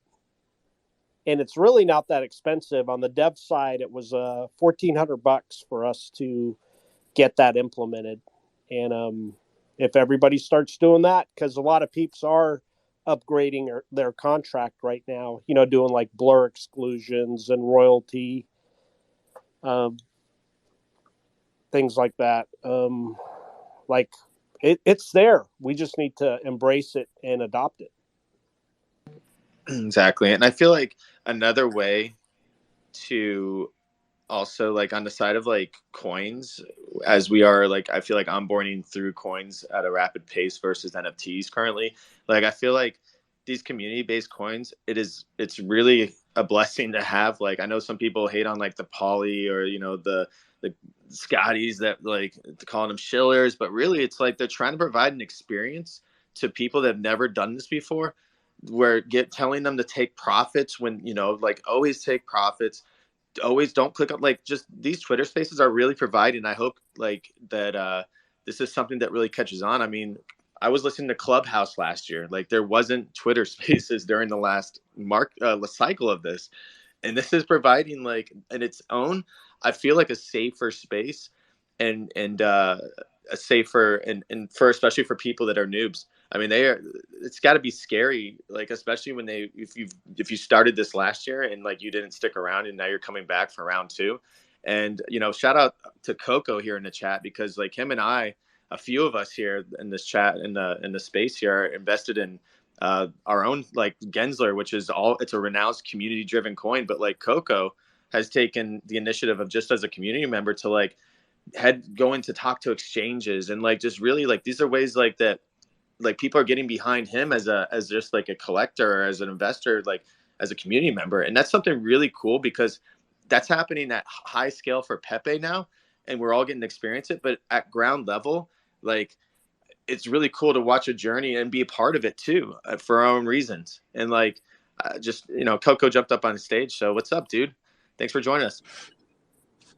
And it's really not that expensive. On the dev side, it was $1,400 for us to get that implemented. And if everybody starts doing that, because a lot of peeps are upgrading their contract right now, doing like blur exclusions and royalty, things like that. Like it's there. We just need to embrace it and adopt it. Exactly. And I feel like another way to also, like, on the side of like coins, as we are, like, I feel like onboarding through coins at a rapid pace versus NFTs currently, like, I feel like these community-based coins, it's really a blessing to have. Like, I know some people hate on like the poly, or the Scotties that like calling them shillers, but really it's like they're trying to provide an experience to people that have never done this before, where telling them to take profits when, like, always take profits, always don't click on, like, just these Twitter spaces are really providing. I hope like that this is something that really catches on. I mean, I was listening to Clubhouse last year. Like, there wasn't Twitter spaces during the last cycle of this, and this is providing like in its own, I feel like, a safer space, and a safer, and for especially for people that are noobs. I mean, it's got to be scary, like, especially when if you started this last year and like you didn't stick around, and now you're coming back for round two. And shout out to Coco here in the chat, because like him and I, a few of us here in this chat, in the space here, are invested in our own like Gensler, which is it's a renowned community driven coin. But like Coco has taken the initiative of, just as a community member, to like going to talk to exchanges, and like just really like these are ways like that, like people are getting behind him as just like a collector, or as an investor, like as a community member. And that's something really cool, because that's happening at high scale for Pepe now, and we're all getting to experience it. But at ground level, like, it's really cool to watch a journey and be a part of it too, for our own reasons. And like, just, Coco jumped up on the stage. So what's up, dude? Thanks for joining us.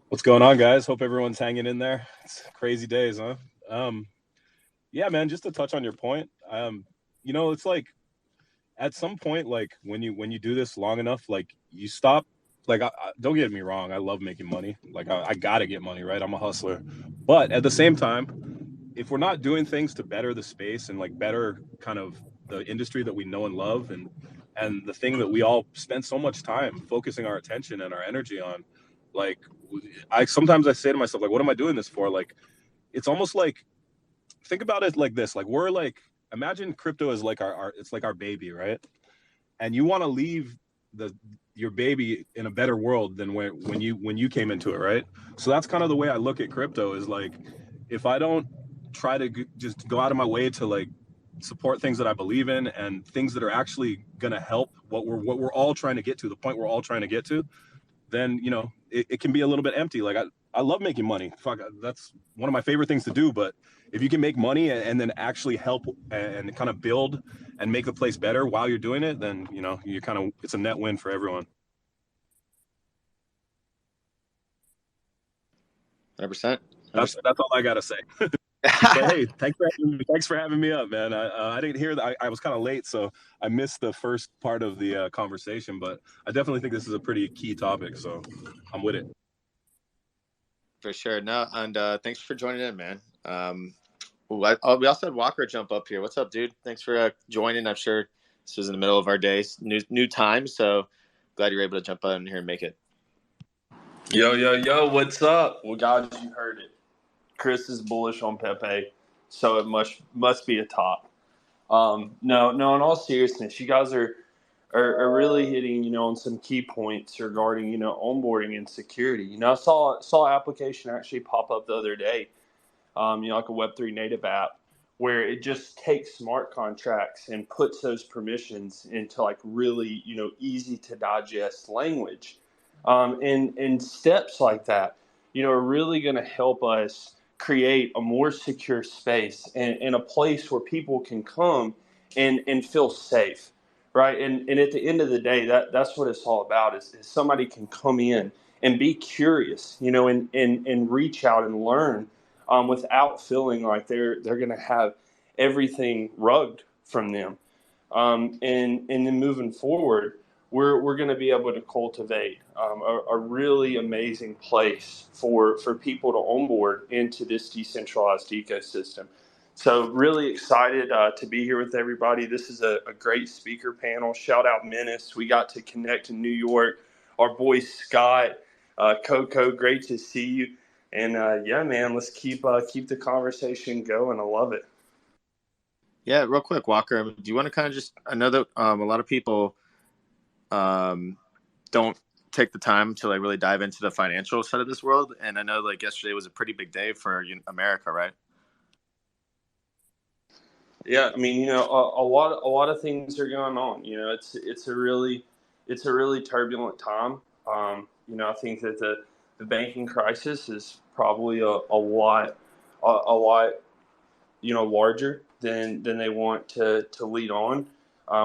What's going on, guys? Hope everyone's hanging in there. It's crazy days, huh? Yeah, man, just to touch on your point, it's like at some point, like when you do this long enough, like you stop, like, don't get me wrong, I love making money. Like I gotta get money, right? I'm a hustler. But at the same time, if we're not doing things to better the space and like better kind of the industry that we know and love, and the thing that we all spend so much time focusing our attention and our energy on, like, sometimes I say to myself, like, what am I doing this for? Like, it's almost like, think about it like this, like we're like, imagine crypto is like our it's like our baby, right? And you want to leave your baby in a better world than when you came into it, right? So that's kind of the way I look at crypto, is like, if I don't try to just go out of my way to like support things that I believe in and things that are actually going to help what we're all trying to get to, the point we're all trying to get to, then it can be a little bit empty. Like I love making money. Fuck, that's one of my favorite things to do. But if you can make money and then actually help and kind of build and make the place better while you're doing it, then you kind of, it's a net win for everyone. 100%. That's all I gotta say. But hey, thanks for having me up, man. I didn't hear that. I was kind of late, so I missed the first part of the conversation. But I definitely think this is a pretty key topic, so I'm with it. For sure. No, and thanks for joining in, man. We also had Walker jump up here. What's up, dude? Thanks for joining. I'm sure this was in the middle of our day, new time, so glad you're able to jump on here and make it. Yo, what's up? Well, guys, you heard it. Chris is bullish on Pepe, so it must be a top. No, in all seriousness, you guys are really hitting, on some key points regarding, onboarding and security. I saw an application actually pop up the other day, like a Web3 native app, where it just takes smart contracts and puts those permissions into like really, easy to digest language. And steps like that, are really going to help us create a more secure space and a place where people can come and feel safe, right? And at the end of the day, that's what it's all about, is somebody can come in and be curious, and reach out and learn without feeling like they're going to have everything rugged from them. And then moving forward, we're going to be able to cultivate a really amazing place for people to onboard into this decentralized ecosystem. So really excited to be here with everybody. This is a great speaker panel. Shout out Menace. We got to connect in New York. Our boy Scott, Coco, great to see you. And yeah, man, let's keep the conversation going. I love it. Yeah, real quick, Walker, do you want to kind of just, I know that a lot of people don't take the time to like really dive into the financial side of this world, and I know like yesterday was a pretty big day for America, right? Yeah, I mean, a lot of things are going on. It's a really turbulent time. I think that the banking crisis is probably a lot larger than they want to lead on.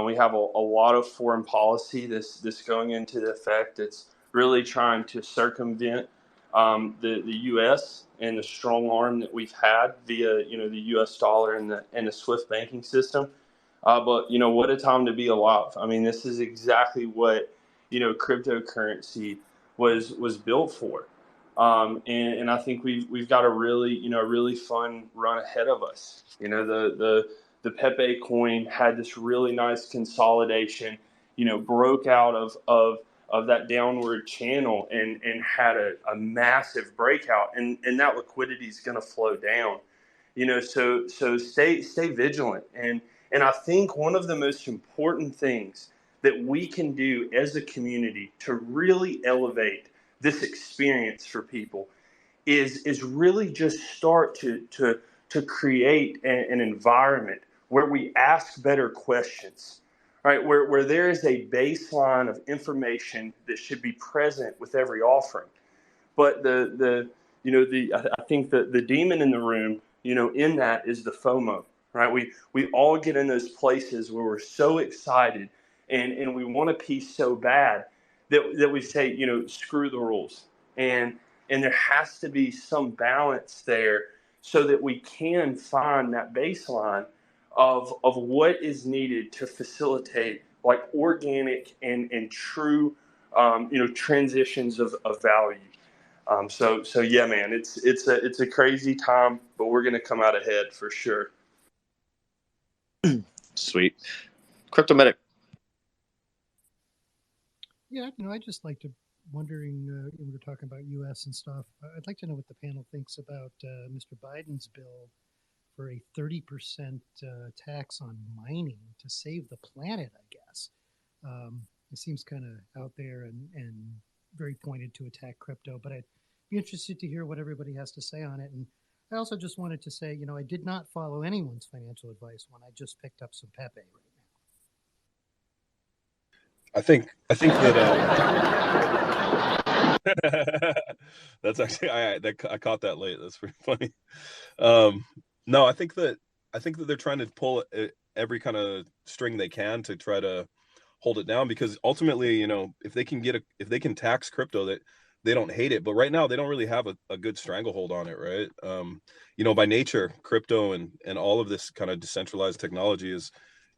We have a lot of foreign policy this going into the effect. It's really trying to circumvent the U.S. and the strong arm that we've had via the U.S. dollar and the SWIFT banking system. But what a time to be alive. I mean, this is exactly what cryptocurrency was built for. And I think we've got a really fun run ahead of us. The Pepe coin had this really nice consolidation, broke out of that downward channel and had a massive breakout, and that liquidity is going to flow down. So stay vigilant. And I think one of the most important things that we can do as a community to really elevate this experience for people is really just start to create an environment where we ask better questions, right? Where there is a baseline of information that should be present with every offering. But I think the demon in the room, in that is the FOMO, right? We all get in those places where we're so excited and we want a piece so bad that we say, screw the rules. And there has to be some balance there so that we can find that baseline of what is needed to facilitate like organic and true transitions of value. So yeah, man, it's a crazy time, but we're gonna come out ahead for sure. Sweet. Cryptomatic. Yeah, I'd just like to wondering, when we're talking about U.S. and stuff, I'd like to know what the panel thinks about Mr. Biden's bill for a 30% tax on mining to save the planet, I guess. It seems kind of out there and very pointed to attack crypto, but I'd be interested to hear what everybody has to say on it. And I also just wanted to say, I did not follow anyone's financial advice when I just picked up some Pepe right I think that that's actually I caught that late. That's pretty funny. No, I think that they're trying to pull every kind of string they can to try to hold it down, because ultimately, if they can tax crypto, that they don't hate it, but right now they don't really have a good stranglehold on it, right? By nature, crypto and all of this kind of decentralized technology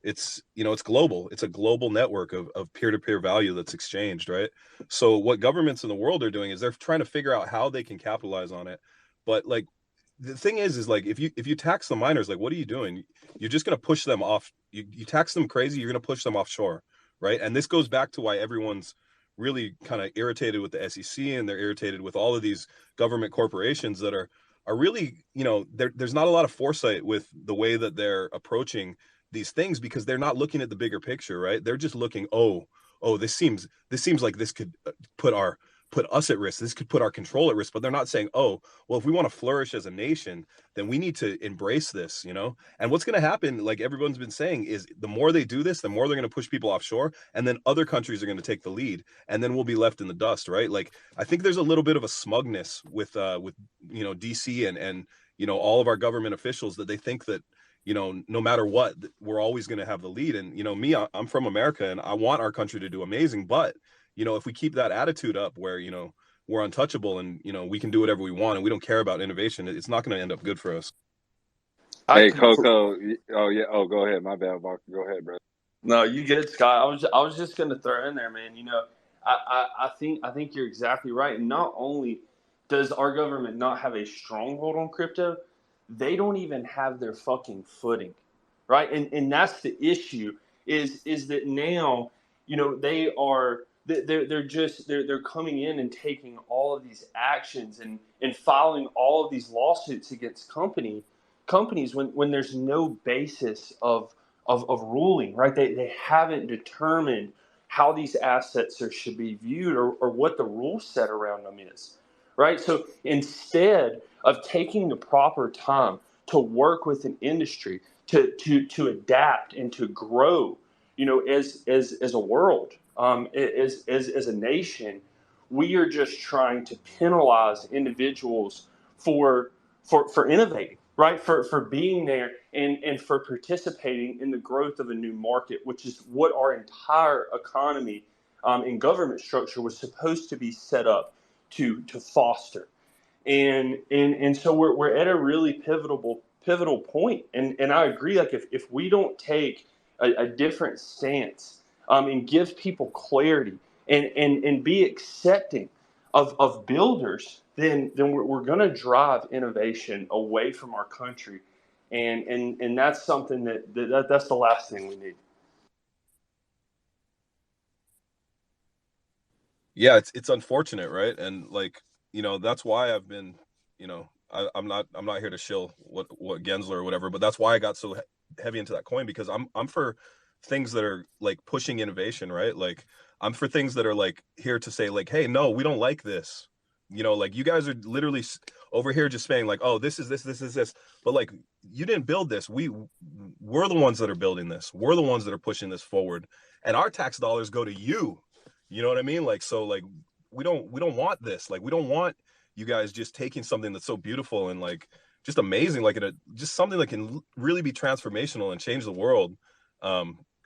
it's global. It's a global network of peer-to-peer value that's exchanged, right? So what governments in the world are doing is they're trying to figure out how they can capitalize on it. But like, the thing is like, if you tax the miners, like, what are you doing? You're just going to push them off. You tax them crazy, you're going to push them offshore, right? And this goes back to why everyone's really kind of irritated with the SEC, and they're irritated with all of these government corporations that are really, there's not a lot of foresight with the way that they're approaching these things, because they're not looking at the bigger picture, right? They're just looking, oh, this seems like this could put us at risk. This could put our control at risk. But they're not saying, oh, well, if we want to flourish as a nation, then we need to embrace this, And what's going to happen, like everyone's been saying, is the more they do this, the more they're going to push people offshore, and then other countries are going to take the lead, and then we'll be left in the dust, right? Like, I think there's a little bit of a smugness with DC and all of our government officials, that they think that no matter what, we're always going to have the lead. And me, I'm from America, and I want our country to do amazing, but if we keep that attitude up where we're untouchable and we can do whatever we want and we don't care about innovation, it's not going to end up good for us. Hey, Coco. Oh yeah. Oh, go ahead. My bad, Mark. Go ahead, bro. No, you good, Scott. I was just going to throw in there, man. I think you're exactly right. And not only does our government not have a stronghold on crypto, they don't even have their fucking footing, right? And that's the issue. Is that now they're coming in and taking all of these actions and filing all of these lawsuits against companies when there's no basis of ruling, right? They haven't determined how these assets should be viewed, or what the rule set around them is, right? So instead of taking the proper time to work with an industry to adapt and to grow, as a world, as a nation, we are just trying to penalize individuals for innovating, right? For being there and for participating in the growth of a new market, which is what our entire economy and government structure was supposed to be set up to foster. And so we're at a really pivotal point. And I agree, like, if we don't take a different stance, and give people clarity and be accepting of builders, then we're going to drive innovation away from our country, and that's something that's the last thing we need. Yeah, it's unfortunate, right? And like, that's why I've been, I'm not here to shill what Gensler or whatever, but that's why I got so heavy into that coin, because I'm for things that are like pushing innovation, right? Like, I'm for things that are like here to say, like, hey, no, we don't like this. Like, you guys are literally over here just saying like, oh, this is this, but like, you didn't build this. We're the ones that are building this. We're the ones that are pushing this forward, and our tax dollars go to you. You know what I mean? Like, so like, we don't want this. Like, we don't want you guys just taking something that's so beautiful and like just amazing, like just something that can really be transformational and change the world,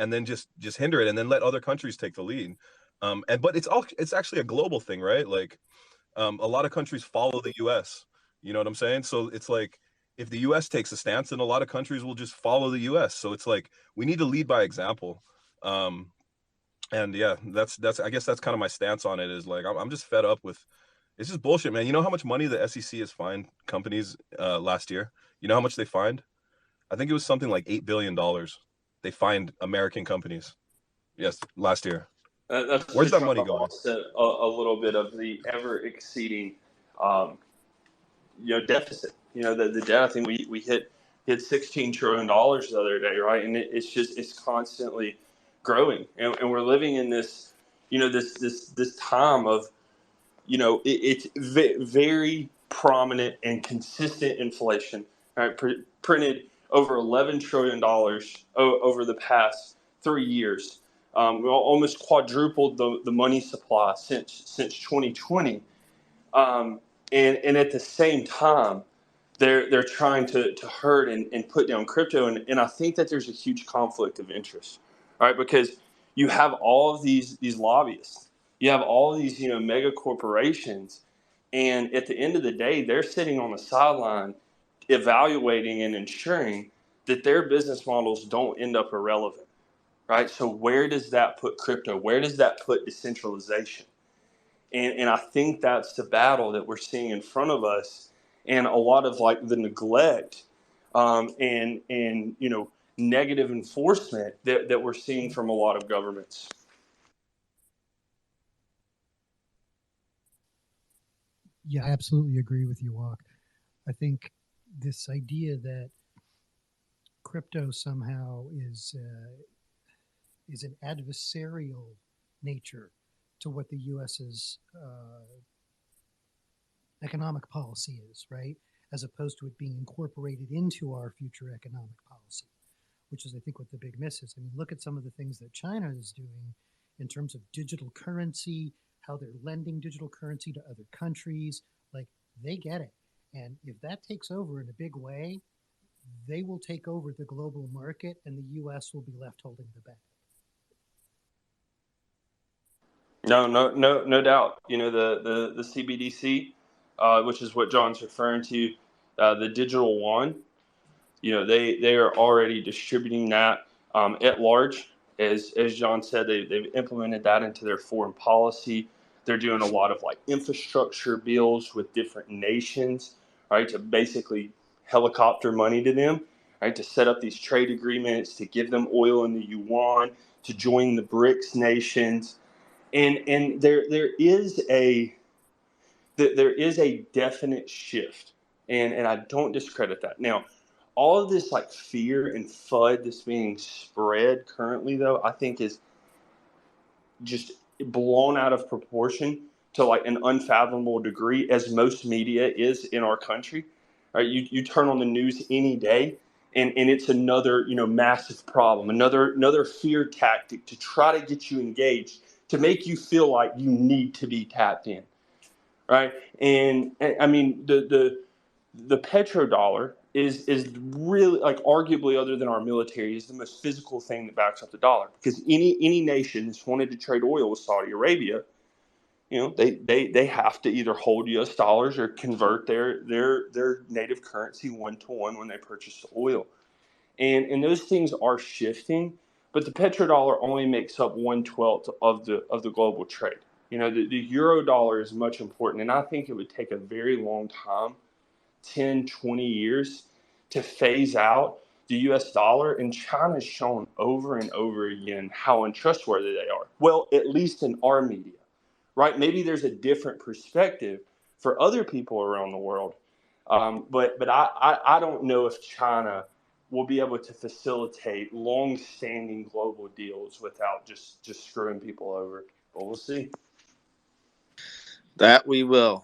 and then just hinder it, and then let other countries take the lead. But it's actually a global thing, right? Like, a lot of countries follow the US. You know what I'm saying? So it's like, if the US takes a stance, then a lot of countries will just follow the US. So it's like, we need to lead by example. And yeah, that's I guess that's kind of my stance on it, is like, I'm just fed up with, it's just bullshit, man. You know how much money the SEC has fined companies last year? You know how much they fined? I think it was something like $8 billion. They fined American companies. Yes, last year. That's Where's just that trying to money going? offset a little bit of the ever exceeding, um, deficit. The debt. I think we hit $16 trillion the other day, right? And it's constantly growing, and we're living in this, this time of, it's very prominent and consistent inflation. Right, printed over $11 trillion over the past 3 years. We almost quadrupled the money supply since 2020. Um, and at the same time, they're trying to hurt and put down crypto, and I think that there's a huge conflict of interest, right? Because you have all of these lobbyists, you have all of these mega corporations, and at the end of the day, they're sitting on the sideline, evaluating and ensuring that their business models don't end up irrelevant, right? So where does that put crypto? Where does that put decentralization? And I think that's the battle that we're seeing in front of us, and a lot of like the neglect, and negative enforcement that we're seeing from a lot of governments. Yeah, I absolutely agree with you, Walk. I think this idea that crypto somehow is an adversarial nature to what the U.S.'s economic policy is, right? As opposed to it being incorporated into our future economic policy, which is, I think, what the big miss is. I mean, look at some of the things that China is doing in terms of digital currency, how they're lending digital currency to other countries. Like, they get it. And if that takes over in a big way, they will take over the global market and the U.S. will be left holding the bag. No doubt. The CBDC, which is what John's referring to, the digital yuan. They are already distributing that at large. As John said, they've implemented that into their foreign policy. They're doing a lot of like infrastructure bills with different nations, right, to basically helicopter money to them, right, to set up these trade agreements, to give them oil in the yuan, to join the BRICS nations. And there is a definite shift, and I don't discredit that. Now, all of this like fear and FUD that's being spread currently, though, I think is just blown out of proportion to like an unfathomable degree, as most media is in our country. Right? You turn on the news any day, and it's another massive problem, another fear tactic to try to get you engaged, to make you feel like you need to be tapped in, right? And I mean the petrodollar is really, like, arguably, other than our military, is the most physical thing that backs up the dollar, because any nation that's wanted to trade oil with Saudi Arabia, they have to either hold U.S. dollars or convert their native currency 1-to-1 when they purchase the oil. And those things are shifting, but the petrodollar only makes up 1/12 of the global trade. The euro dollar is much important, and I think it would take a very long time, 10, 20 years, to phase out the US dollar. And China's shown over and over again how untrustworthy they are. Well, at least in our media, right? Maybe there's a different perspective for other people around the world. But I don't know if China will be able to facilitate long-standing global deals without just screwing people over. But we'll see. That we will.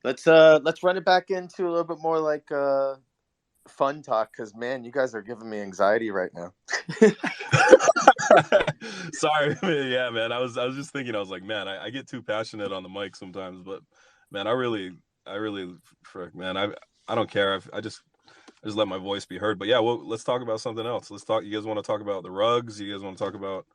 Let's run it back into a little bit more like fun talk, because man, you guys are giving me anxiety right now. Sorry, yeah, man. I was just thinking. I was like, man, I get too passionate on the mic sometimes, but man, I really, frick, man, I don't care. I just let my voice be heard. But yeah, well, let's talk about something else. Let's talk. You guys want to talk about the rugs? You guys want to talk about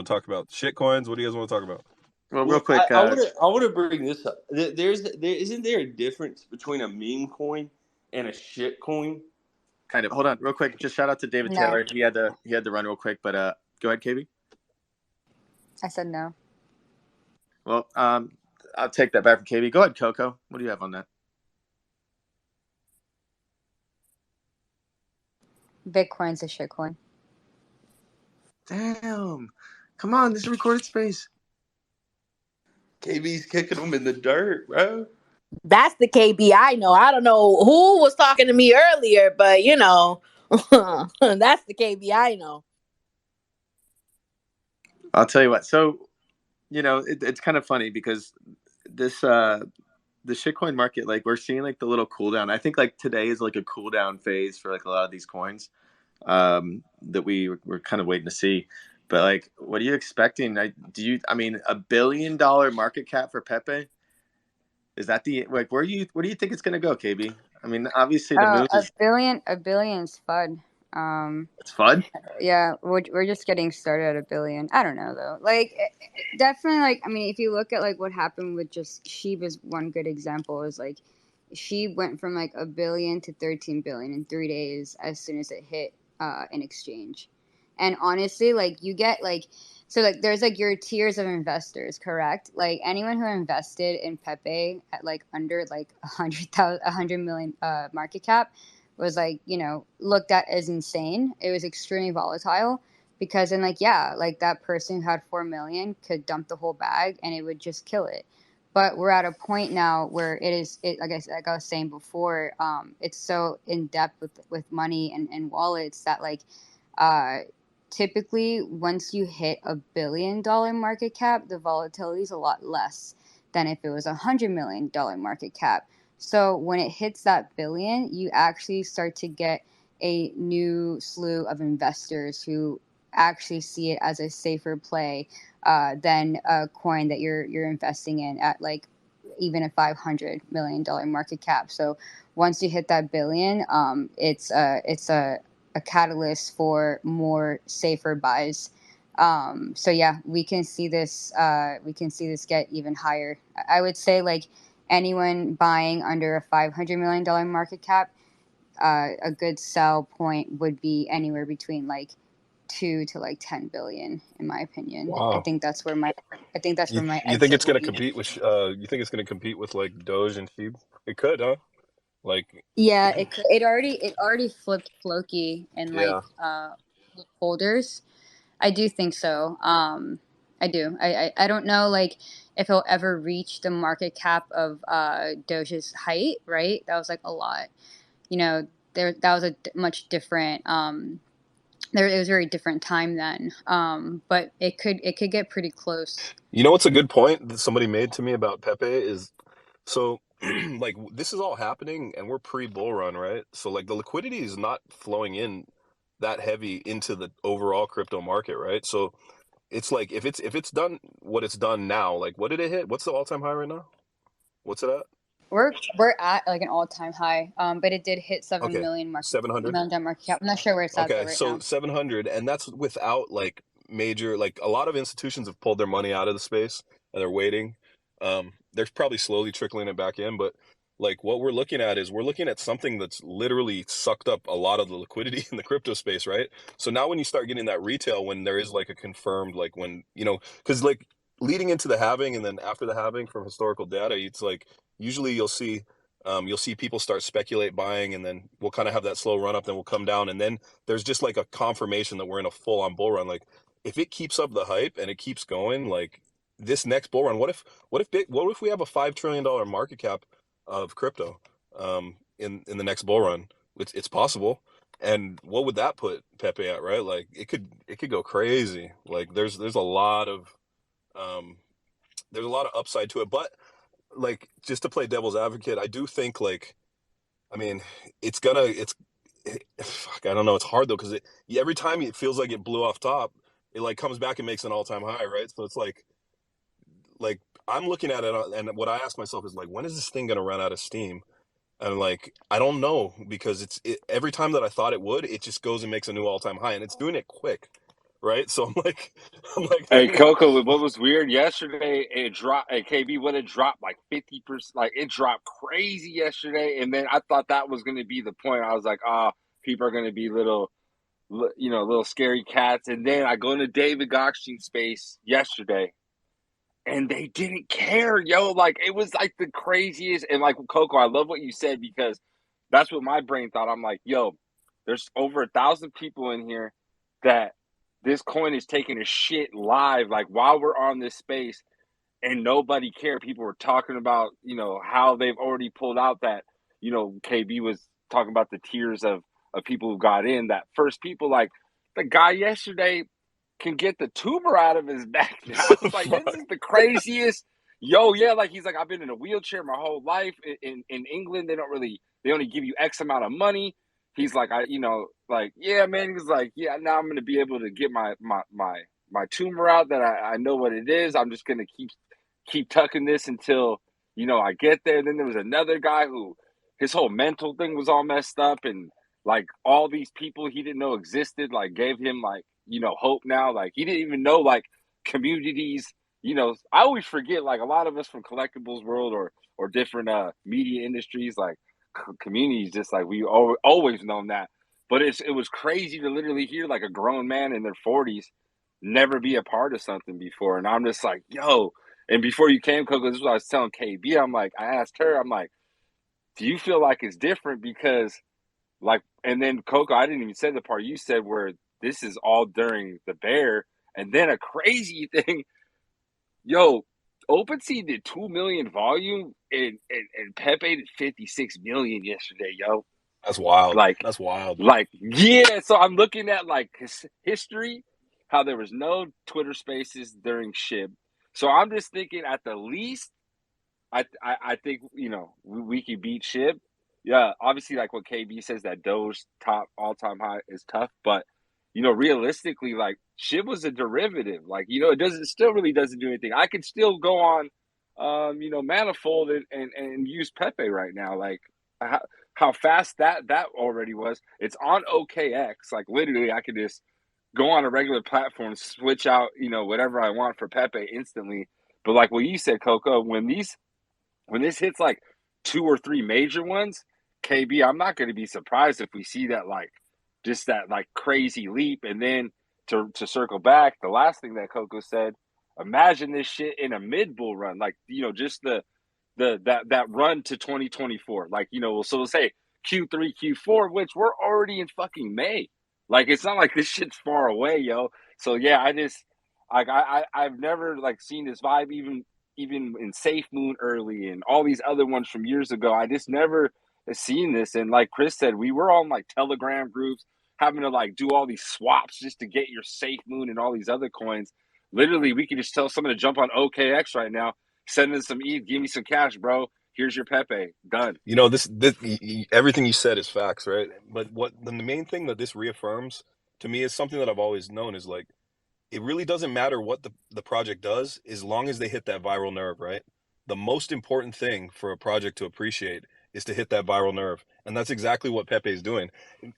talk about shit coins? What do you guys want to talk about? Well, real quick, I want to bring this up. Isn't there a difference between a meme coin and a shit coin? kind of. Hold on, real quick. Just shout out to David No. Taylor. He had to run real quick, but go ahead, KB. I said no. Well, I'll take that back from KB. Go ahead, Coco. What do you have on that? Bitcoin's a shitcoin. Damn, Come on, this is a recorded space. KB's kicking him in the dirt, bro. That's the KB I know. I don't know who was talking to me earlier, but you know, that's the KB I know. I'll tell you what. So, you know, it's kind of funny because this the shitcoin market, like we're seeing like the little cool down. I think like today is like a cool down phase for like a lot of these coins that we're kind of waiting to see. But like, what are you expecting? I mean, $1 billion market cap for Pepe? Is that the like where do you think it's gonna go, KB? I mean, obviously the move is a billion's FUD. it's FUD. Yeah, we're just getting started at $1 billion. I don't know though. Like, definitely. Like, I mean, if you look at like what happened with just Sheeb is one good example. Is like Sheeb went from like $1 billion to 13 billion in 3 days as soon as it hit an exchange. And honestly, like you get like. So like there's like your tiers of investors, correct? Like anyone who invested in Pepe at like under like 100 million market cap was like, you know, looked at as insane. It was extremely volatile because then like yeah, like that person who had 4 million could dump the whole bag and it would just kill it. But we're at a point now where like I was saying before, it's so in depth with money and wallets that like uh typically once you hit $1 billion market cap, the volatility is a lot less than if it was $100 million market cap. So when it hits that billion, you actually start to get a new slew of investors who actually see it as a safer play than a coin that you're investing in at like even a $500 million market cap. So once you hit that billion, it's a catalyst for more safer buys. So yeah, we can see this. We can see this get even higher. I would say like anyone buying under a $500 million market cap, a good sell point would be anywhere between like 2 to like 10 billion, in my opinion. Wow. I think that's where my You think exit it's will gonna be. compete with you think it's gonna compete with like Doge and Sheep? It could, huh? Like, Yeah, it already flipped Floki in like yeah. holders. I do think so. I do. I don't know like if he'll ever reach the market cap of Doge's height. Right, that was like a lot. You know, that was a much different. It was a very different time then. But it could get pretty close. You know what's a good point that somebody made to me about Pepe is so like this is all happening and we're pre-bull run, right? So like the liquidity is not flowing in that heavy into the overall crypto market, right? So it's like if it's done what it's done now, like what did it hit? What's the all-time high right now? What's it at? We're at like an all time high. But it did hit seven Okay, million $7 700. million market cap. I'm not sure where it's at though Okay, right so now. 700, and that's without like major, like a lot of institutions have pulled their money out of the space and they're waiting. They're probably slowly trickling it back in, but like what we're looking at is we're looking at something that's literally sucked up a lot of the liquidity in the crypto space, right? So now when you start getting that retail, when there is like a confirmed, like when, you know, because like leading into the halving and then after the halving from historical data, it's like usually you'll see people start speculate buying and then we'll kind of have that slow run up, then we'll come down, and then there's just like a confirmation that we're in a full on bull run. Like if it keeps up the hype and it keeps going, like this next bull run, what if we have a $5 trillion market cap of crypto in the next bull run? It's possible. And what would that put Pepe at, right? Like it could go crazy. Like there's a lot of um upside to it, but like just to play devil's advocate, I do think like, I mean, fuck, I don't know. It's hard though because every time it feels like it blew off top, it like comes back and makes an all time high, right? So it's like I'm looking at it and what I ask myself is like, when is this thing gonna run out of steam? And like I don't know because every time that I thought it would, it just goes and makes a new all time high, and it's doing it quick, right? So I'm like, Hey Coco, what was weird yesterday? It dropped. Hey, KB, what it dropped like 50%. Like it dropped crazy yesterday, and then I thought that was going to be the point. I was like, people are going to be little scary cats. And then I go into David Goldstein's space yesterday, and they didn't care, yo. Like it was like the craziest. And like Coco, I love what you said because that's what my brain thought. I'm like, yo, there's over 1,000 people in here that this coin is taking a shit live, like while we're on this space, and nobody cared. People were talking about, how they've already pulled out that, KB was talking about the tiers of people who got in. That first people, like the guy yesterday can get the tumor out of his back now. I was like, this is the craziest. Yo, yeah, like he's like, I've been in a wheelchair my whole life. In England, they only give you X amount of money. He's like, yeah, man. He was like, yeah, now I'm gonna be able to get my tumor out that I know what it is. I'm just gonna keep tucking this until I get there. Then there was another guy who his whole mental thing was all messed up, and like all these people he didn't know existed like gave him like hope now. Like he didn't even know like communities. I always forget, like a lot of us from collectibles world or different media industries, like communities, just like we always known that. But it was crazy to literally hear like a grown man in their 40s never be a part of something before. And I'm just like, yo. And before you came, Coco, this is what I was telling KB. I asked her, I'm like, do you feel like it's different? Because like, and then Coco, I didn't even say the part you said where this is all during the bear. And then a crazy thing, yo, OpenSea did 2 million volume and Pepe did 56 million yesterday, yo. That's wild. Like, That's wild. Yeah. So I'm looking at like history, how there was no Twitter Spaces during SHIB. So I'm just thinking at the least, I think we could beat SHIB. Yeah, obviously, like what KB says, that Doge top all-time high is tough, but realistically, like SHIB was a derivative. Like it still really doesn't do anything. I could still go on, Manifold and use Pepe right now. Like how fast that already was. It's on OKX. Like literally, I could just go on a regular platform, switch out whatever I want for Pepe instantly. But like what you said, Coco, when this hits like 2 or 3 major ones, KB, I'm not going to be surprised if we see that like just that like crazy leap. And then to circle back, the last thing that Coco said, imagine this shit in a mid bull run, like just that run to 2024, like so we'll say Q3, Q4, which we're already in fucking May. Like it's not like this shit's far away, yo. So yeah, I've never like seen this vibe even in Safe Moon early and all these other ones from years ago. I just never seen this. And like Chris said, we were on like Telegram groups having to like do all these swaps just to get your Safe Moon and all these other coins. Literally, we could just tell someone to jump on OKX right now, send in some ETH, give me some cash, bro. Here's your Pepe. Done. This everything you said is facts, right? But the main thing that this reaffirms to me is something that I've always known is like, it really doesn't matter what the project does as long as they hit that viral nerve, right? The most important thing for a project to appreciate is to hit that viral nerve. And that's exactly what Pepe is doing.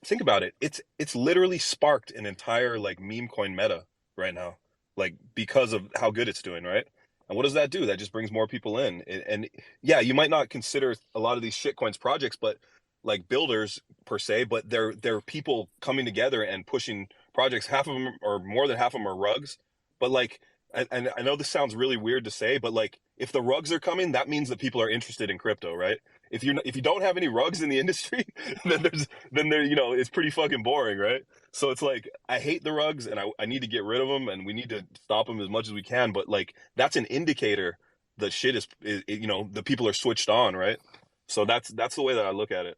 Think about it. It's literally sparked an entire like meme coin meta right now, like because of how good it's doing, right? And what does that do? That just brings more people in. And yeah, you might not consider a lot of these shitcoins projects, but like builders per se, but they're people coming together and pushing projects. Half of them, or more than half of them, are rugs. But like, and I know this sounds really weird to say, but like, if the rugs are coming, that means that people are interested in crypto, right? If you don't have any rugs in the industry, then it's pretty fucking boring, right? So it's like, I hate the rugs and I need to get rid of them and we need to stop them as much as we can. But like, that's an indicator that shit is the people are switched on, right? So that's the way that I look at it.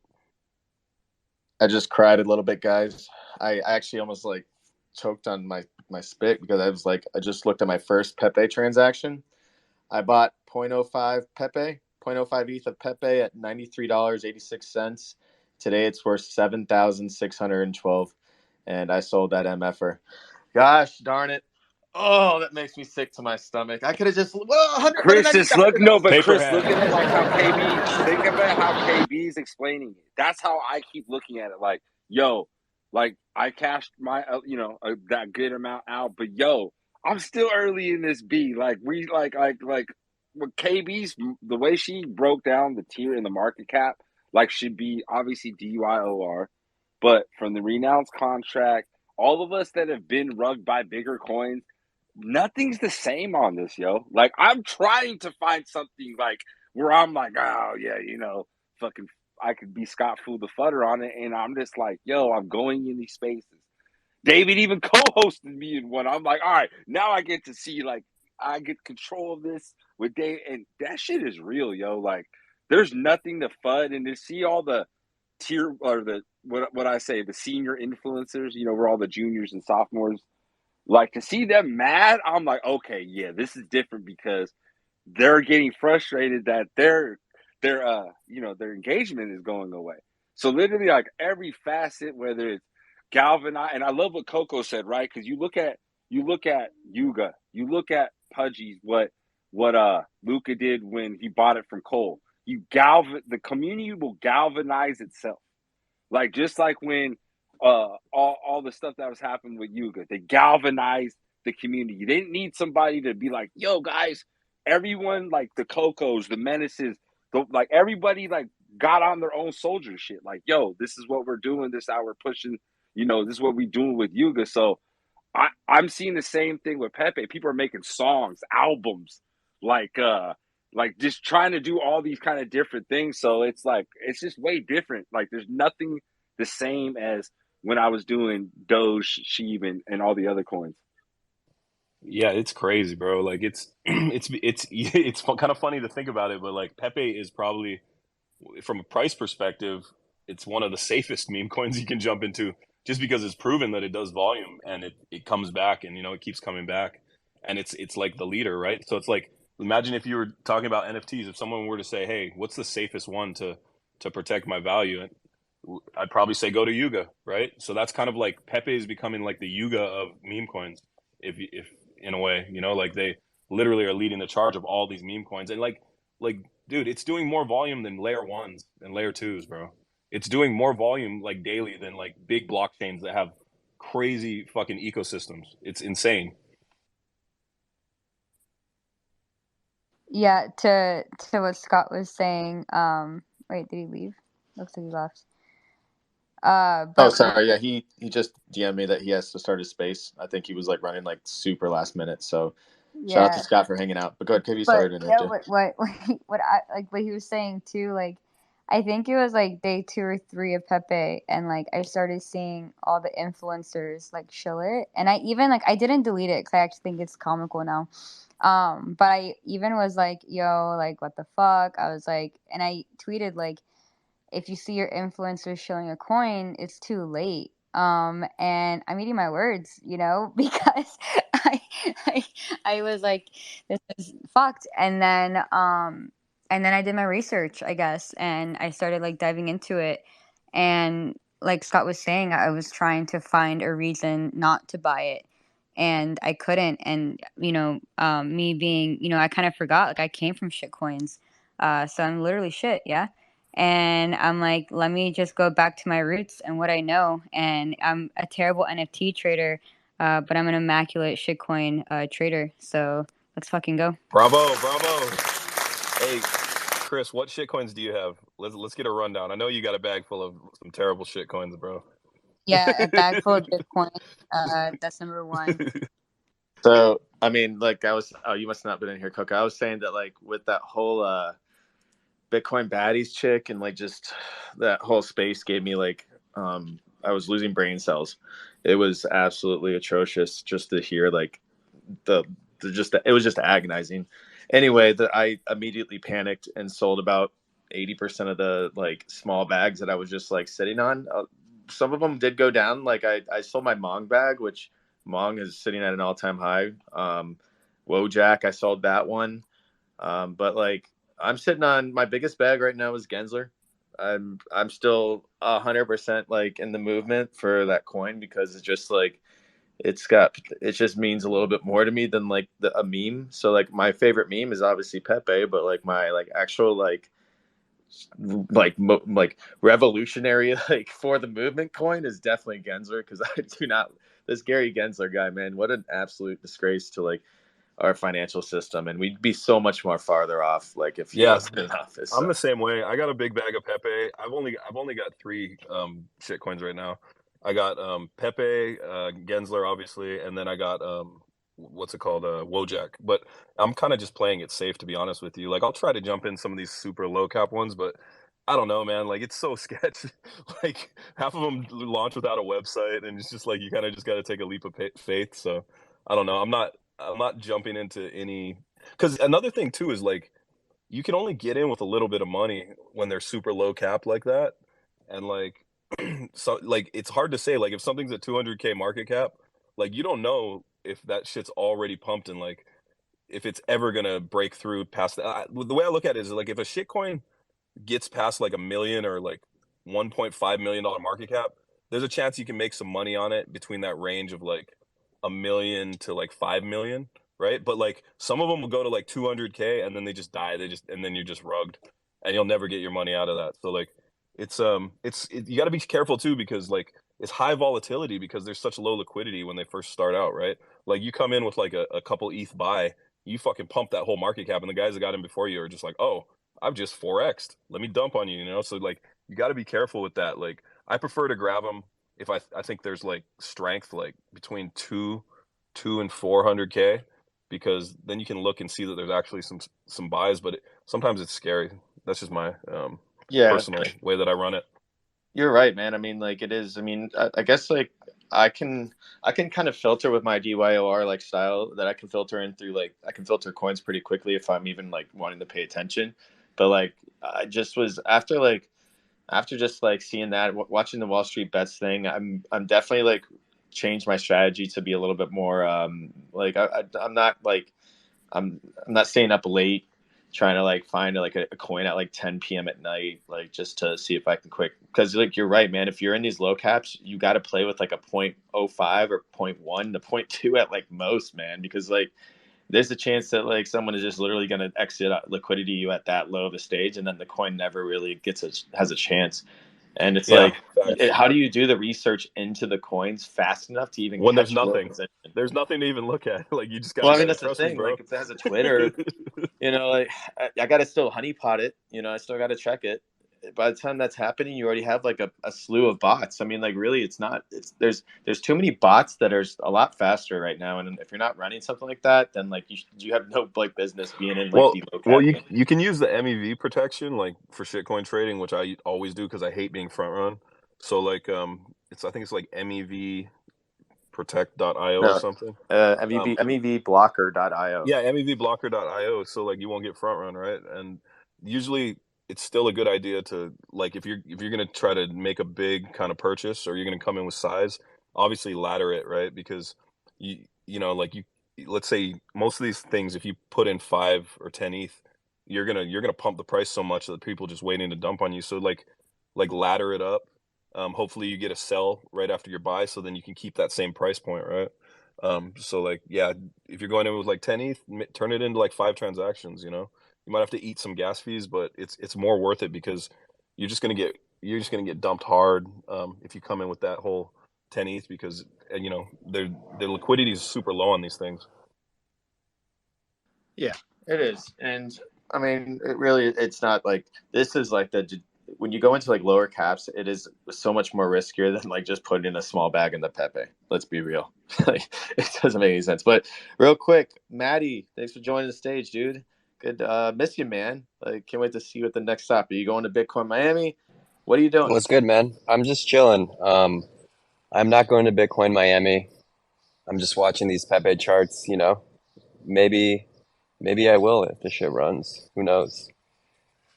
I just cried a little bit, guys. I actually almost like choked on my spit because I just looked at my first Pepe transaction. I bought 0.05 Pepe, 0.05 ETH of Pepe at $93.86. Today it's worth $7,612, and I sold that MFer. Gosh darn it. Oh, that makes me sick to my stomach. I could have just Chris, just look. No, but Paper Chris, hat. look at it like how KB. Think about how KB is explaining it. That's how I keep looking at it. Like, yo, like I cashed my, that good amount out, but yo, I'm still early in this B. Like we like what KB's the way she broke down the tier in the market cap, like should be obviously DYOR, but from the renounced contract, all of us that have been rugged by bigger coins. Nothing's the same on this, yo. Like I'm trying to find something like where I'm like, oh yeah, fucking I could be Scott Fool the Futter on it, and I'm just like, yo, I'm going in these spaces. David even co-hosted me in one. I'm like, all right, now I get to see, like, I get control of this with Dave, and that shit is real, yo. Like, there's nothing to FUD, and to see all the tier or the what I say, the senior influencers, you know, where all the juniors and sophomores, like, to see them mad, I'm like, okay, yeah, this is different because they're getting frustrated that their you know, their engagement is going away. So literally, like, every facet, whether it's galvanize, and I love what Coco said, right? Because you look at Yuga, you look at Pudgy's, what Luca did when he bought it from Cole. The community will galvanize itself. Like, just like when all the stuff that was happening with Yuga, they galvanized the community. They didn't need somebody to be like, yo, guys, everyone, like the Cocos, the Menaces, like, everybody, like, got on their own soldier shit. Like, yo, this is what we're doing, this is how we're pushing, you know, this is what we're doing with Yuga. So I'm seeing the same thing with Pepe. People are making songs, albums, like just trying to do all these kind of different things. So it's like, it's just way different. Like, there's nothing the same as when I was doing Doge, Sheeb, and all the other coins. Yeah, it's crazy, bro. Like it's kind of funny to think about it, but like Pepe is probably, from a price perspective, it's one of the safest meme coins you can jump into, just because it's proven that it does volume and it comes back, and you know, it keeps coming back, and it's like the leader, right? So it's like, imagine if you were talking about NFTs, if someone were to say, hey, what's the safest one to protect my value? And I'd probably say go to Yuga, right? So that's kind of like Pepe is becoming like the Yuga of meme coins, if in a way, you know, like they literally are leading the charge of all these meme coins, and like dude, it's doing more volume than layer ones and layer twos, bro. It's doing more volume like daily than like big blockchains that have crazy fucking ecosystems. It's insane. Yeah, to what Scott was saying. Wait, did he leave? Looks like he left. Oh, But sorry. Yeah, he just DM'd me that he has to start his space. I think he was like running like super last minute. So shout out to yeah, Scott for hanging out. But go ahead, Kev, but sorry to interrupt yeah, you. what I like what he was saying too. Like, I think it was like day 2 or 3 of Pepe, and like I started seeing all the influencers like show it, and I even like I didn't delete it because I actually think it's comical now. But I even was like, yo, like what the fuck? I was like, and I tweeted like, if you see your influencer showing a coin, it's too late. And I'm eating my words, you know, because I, I, I was like, this is fucked. And then I did my research, I guess, and I started like diving into it. And like Scott was saying, I was trying to find a reason not to buy it. And I couldn't. And, you know, me being, you know, I kind of forgot, like I came from shit coins. So I'm literally shit. Yeah. And I'm like, let me just go back to my roots and what I know. And I'm a terrible NFT trader, but I'm an immaculate shitcoin trader. So let's fucking go. Bravo, bravo. Hey, Chris, what shitcoins do you have? Let's get a rundown. I know you got a bag full of some terrible shitcoins, bro. Yeah, a bag full of Bitcoin. That's number one. So I mean, like, you must have not been in here, Coco. I was saying that, like, with that whole Bitcoin baddies chick, and like just that whole space gave me like I was losing brain cells. It was absolutely atrocious just to hear like it was just agonizing. Anyway, I immediately panicked and sold about 80% of the like small bags that I was just like sitting on. Some of them did go down. Like I sold my Mong bag, which Mong is sitting at an all-time high. Wojak, I sold that one. But like I'm sitting on my biggest bag right now is Gensler. I'm still 100% like in the movement for that coin because it's just like it just means a little bit more to me than like a meme. So like my favorite meme is obviously Pepe, but like my like actual like revolutionary like for the movement coin is definitely Gensler, because I do not, this Gary Gensler guy, man, what an absolute disgrace to like our financial system, and we'd be so much more farther off like if he Yeah, wasn't in office. I'm So the same way. I got a big bag of Pepe. I've only got 3 shit coins right now. I got Pepe, Gensler, obviously, and then I got what's it called, Wojak. But I'm kind of just playing it safe, to be honest with you. Like I'll try to jump in some of these super low cap ones, but I don't know, man. Like, it's so sketchy. Like, half of them launch without a website, and it's just like you kind of just got to take a leap of faith. So, I don't know. I'm not jumping into any. Because another thing too is like you can only get in with a little bit of money when they're super low cap like that, and like so like it's hard to say like if something's at 200K market cap, like you don't know if that shit's already pumped and like if it's ever gonna break through past that. The way I look at it is like if a shitcoin gets past like a million or like $1.5 million market cap, there's a chance you can make some money on it between that range of like a million to like 5 million, right? But like some of them will go to like 200K and then they just die. And then you're just rugged, and you'll never get your money out of that. So like you got to be careful too because like it's high volatility because there's such low liquidity when they first start out, right? Like you come in with like a couple ETH buy, you fucking pump that whole market cap, and the guys that got in before you are just like, oh, I've just 4x'd. Let me dump on you, you know? So like you got to be careful with that. Like I prefer to grab them if I think there's like strength like between 2 and 400K because then you can look and see that there's actually some buys, but sometimes it's scary. That's just my Yeah, personal way that I run it. you're right, man. I mean, like it is. I mean, I guess like I can kind of filter with my DYOR like style that I can filter in through like I can filter coins pretty quickly if I'm even like wanting to pay attention. But like I just was after just like seeing that watching the Wall Street Bets thing, I'm definitely like changed my strategy to be a little bit more like I'm not like I'm not staying up late trying to like find like a coin at like 10 p.m. at night, like just to see if I can quick. Because like you're right, man. If you're in these low caps, you got to play with like a 0.05 or 0.1 to 0.2 at like most, man. Because like there's a chance that like someone is just literally going to exit liquidity you at that low of a stage, and then the coin never really has a chance. And it's Yeah, like, how do you do the research into the coins fast enough to even when there's catch low nothing. position? There's nothing to even look at. Like you just Well, I gotta mean, that's the trust me, thing. bro. Like, if it has a Twitter, you know, like I got to still honeypot it. You know, I still got to check it. By the time that's happening, you already have like a slew of bots. I mean, like really, it's not. There's too many bots that are a lot faster right now. And if you're not running something like that, then like you have no like business being in like Well, the low well, cap. you can use the MEV protection like for shitcoin trading, which I always do because I hate being front run. So like I think it's like MEV protect.io or No, something. MEVblocker.io. Yeah, mevblocker.io. So like you won't get front run, right? And usually it's still a good idea to like if you're gonna try to make a big kind of purchase or you're gonna come in with size, obviously ladder it, right? Because you know like you let's say most of these things if you put in 5 or 10 ETH, you're gonna pump the price so much that people just waiting to dump on you. So like ladder it up. Hopefully you get a sell right after your buy, so then you can keep that same price point, right? So like, yeah, if you're going in with like 10 ETH, turn it into like 5 transactions. You know, you might have to eat some gas fees, but it's more worth it because you're just gonna get dumped hard if you come in with that whole 10 ETH because you know their liquidity is super low on these things. Yeah, it is. And I mean, it's not like this is like when you go into like lower caps, it is so much more riskier than like just putting a small bag in the Pepe. Let's be real. Like, it doesn't make any sense. But real quick, Maddie, thanks for joining the stage, dude. Good. Miss you, man. Like, can't wait to see you at the next stop. Are you going to Bitcoin Miami? What are you doing? What's good, man? I'm just chilling. I'm not going to Bitcoin Miami. I'm just watching these Pepe charts, you know. Maybe I will if the shit runs. Who knows?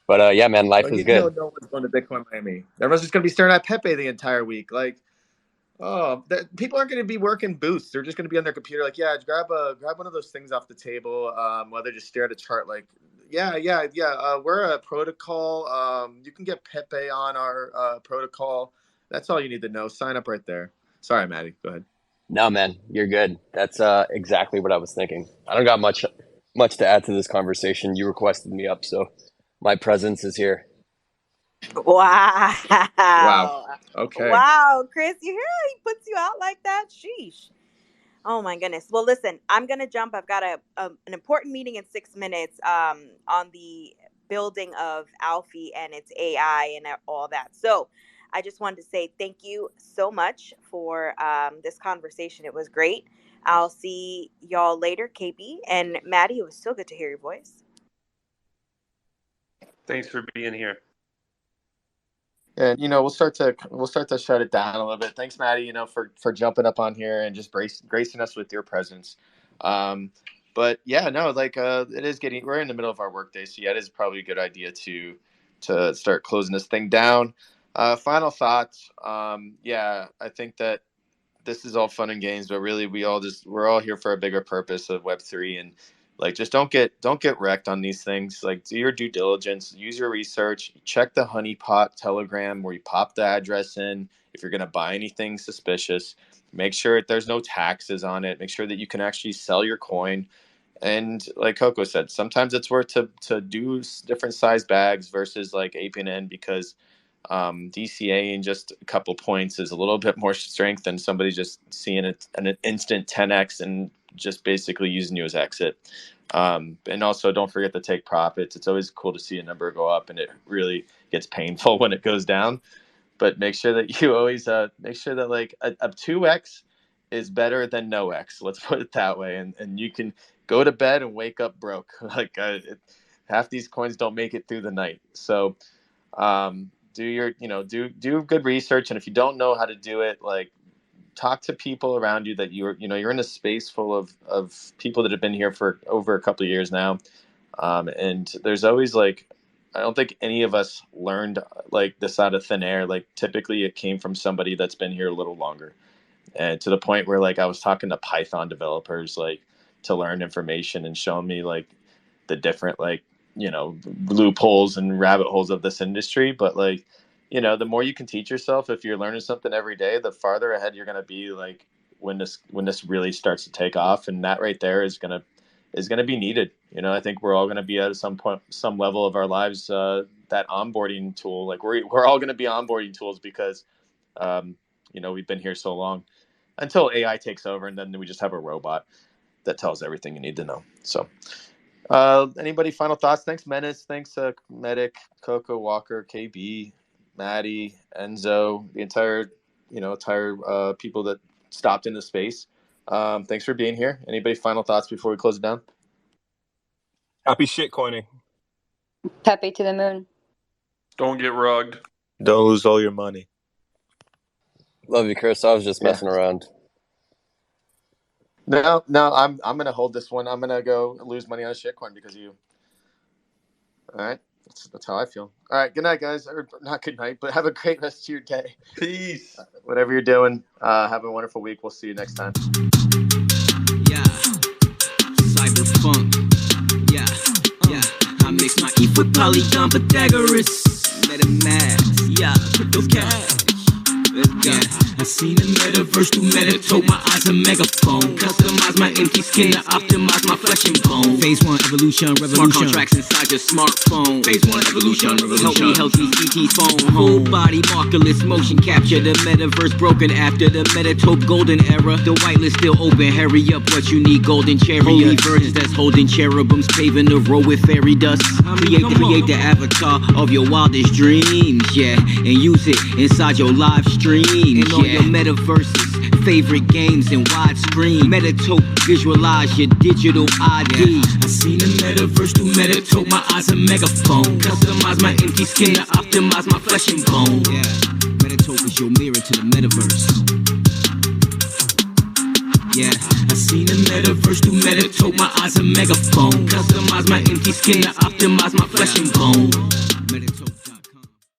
But yeah, man, life Well, is you know good. no one's going to Bitcoin Miami. Everyone's just going to be staring at Pepe the entire week. Like, oh, people aren't going to be working booths. They're just going to be on their computer. Like, yeah, grab one of those things off the table. While they just stare at a chart. Like, yeah. We're a protocol. You can get Pepe on our protocol. That's all you need to know. Sign up right there. Sorry, Maddie. Go ahead. No, man, you're good. That's exactly what I was thinking. I don't got much to add to this conversation. You requested me up, so my presence is here. Wow. Wow. Okay. Wow, Chris, you hear how he puts you out like that? Sheesh. Oh my goodness. Well, listen, I'm gonna jump. I've got an important meeting in 6 minutes on the building of Alfie and its AI and all that. So I just wanted to say thank you so much for this conversation. It was great. I'll see y'all later, KP and Maddie. It was so good to hear your voice. Thanks for being here. And we'll start to shut it down a little bit. Thanks, Maddie, for jumping up on here and just gracing us with your presence. But yeah, no, like we're in the middle of our workday, so yeah, it is probably a good idea to start closing this thing down. Final thoughts. Yeah, I think that this is all fun and games, but really we're all here for a bigger purpose of Web3, and like just don't get wrecked on these things. Like, do your due diligence, use your research, check the honeypot Telegram where you pop the address in. If you're gonna buy anything suspicious, make sure there's no taxes on it. Make sure that you can actually sell your coin. And like Coco said, sometimes it's worth to do different size bags versus like aping in, because DCA in just a couple points is a little bit more strength than somebody just seeing an instant 10x and just basically using you as exit. And also don't forget to take profits. It's always cool to see a number go up, and it really gets painful when it goes down. But make sure that you always make sure that like a 2x is better than no x. Let's put it that way. And you can go to bed and wake up broke. Like half these coins don't make it through the night. So do your do good research, and if you don't know how to do it, like talk to people around you that you're in a space full of people that have been here for over a couple of years now, and there's always like, I don't think any of us learned like this out of thin air. Like typically it came from somebody that's been here a little longer, and to the point where like I was talking to Python developers like to learn information and showing me like the different like loopholes and rabbit holes of this industry. But like the more you can teach yourself, if you're learning something every day, the farther ahead you're going to be like when this really starts to take off. And that right there is going to be needed. I think we're all going to be at some point, some level of our lives, that onboarding tool, like we're all going to be onboarding tools, because we've been here so long until AI takes over, and then we just have a robot that tells everything you need to know. So anybody final thoughts? Thanks, Menace. Thanks, Medic, Coco, Walker, KB, Maddie, Enzo, the entire people that stopped in the space. Thanks for being here. Anybody final thoughts before we close it down? Happy shitcoining. Pepe to the moon. Don't get rugged. Don't lose all your money. Love you, Chris. I was just messing around. No, I'm gonna hold this one. I'm gonna go lose money on a shitcoin because of you. All right, that's how I feel. All right, good night, guys. Or not good night, but have a great rest of your day. Peace. Whatever you're doing, have a wonderful week. We'll see you next time. Yeah, cyberpunk. Yeah. I mix my ETH with Polygon Pythagoras. MetaMask. Yeah, crypto cash. Yeah, I seen the metaverse through MetaTope, my eyes a megaphone. Customize my empty skin to optimize my flesh and bone. Phase 1, evolution, revolution. Smart contracts inside your smartphone. Phase 1, evolution, revolution. Help me CT phone. Full body markerless motion capture. The metaverse broken after the MetaTope golden era. The whitelist still open, hurry up what you need, golden chariots. Holy virgins that's holding cherubims, paving the road with fairy dust. Create the avatar of your wildest dreams, yeah. And use it inside your live stream. And all your metaverses, favorite games in widescreen. MetaTope, visualize your digital ID. I seen the metaverse through MetaTope, my eyes a megaphone. Customize my empty skin to optimize my flesh and bone. Yeah, MetaTope is your mirror to the metaverse. Yeah, I seen the metaverse through MetaTope, my eyes a megaphone. Customize my empty skin to optimize my flesh and bone.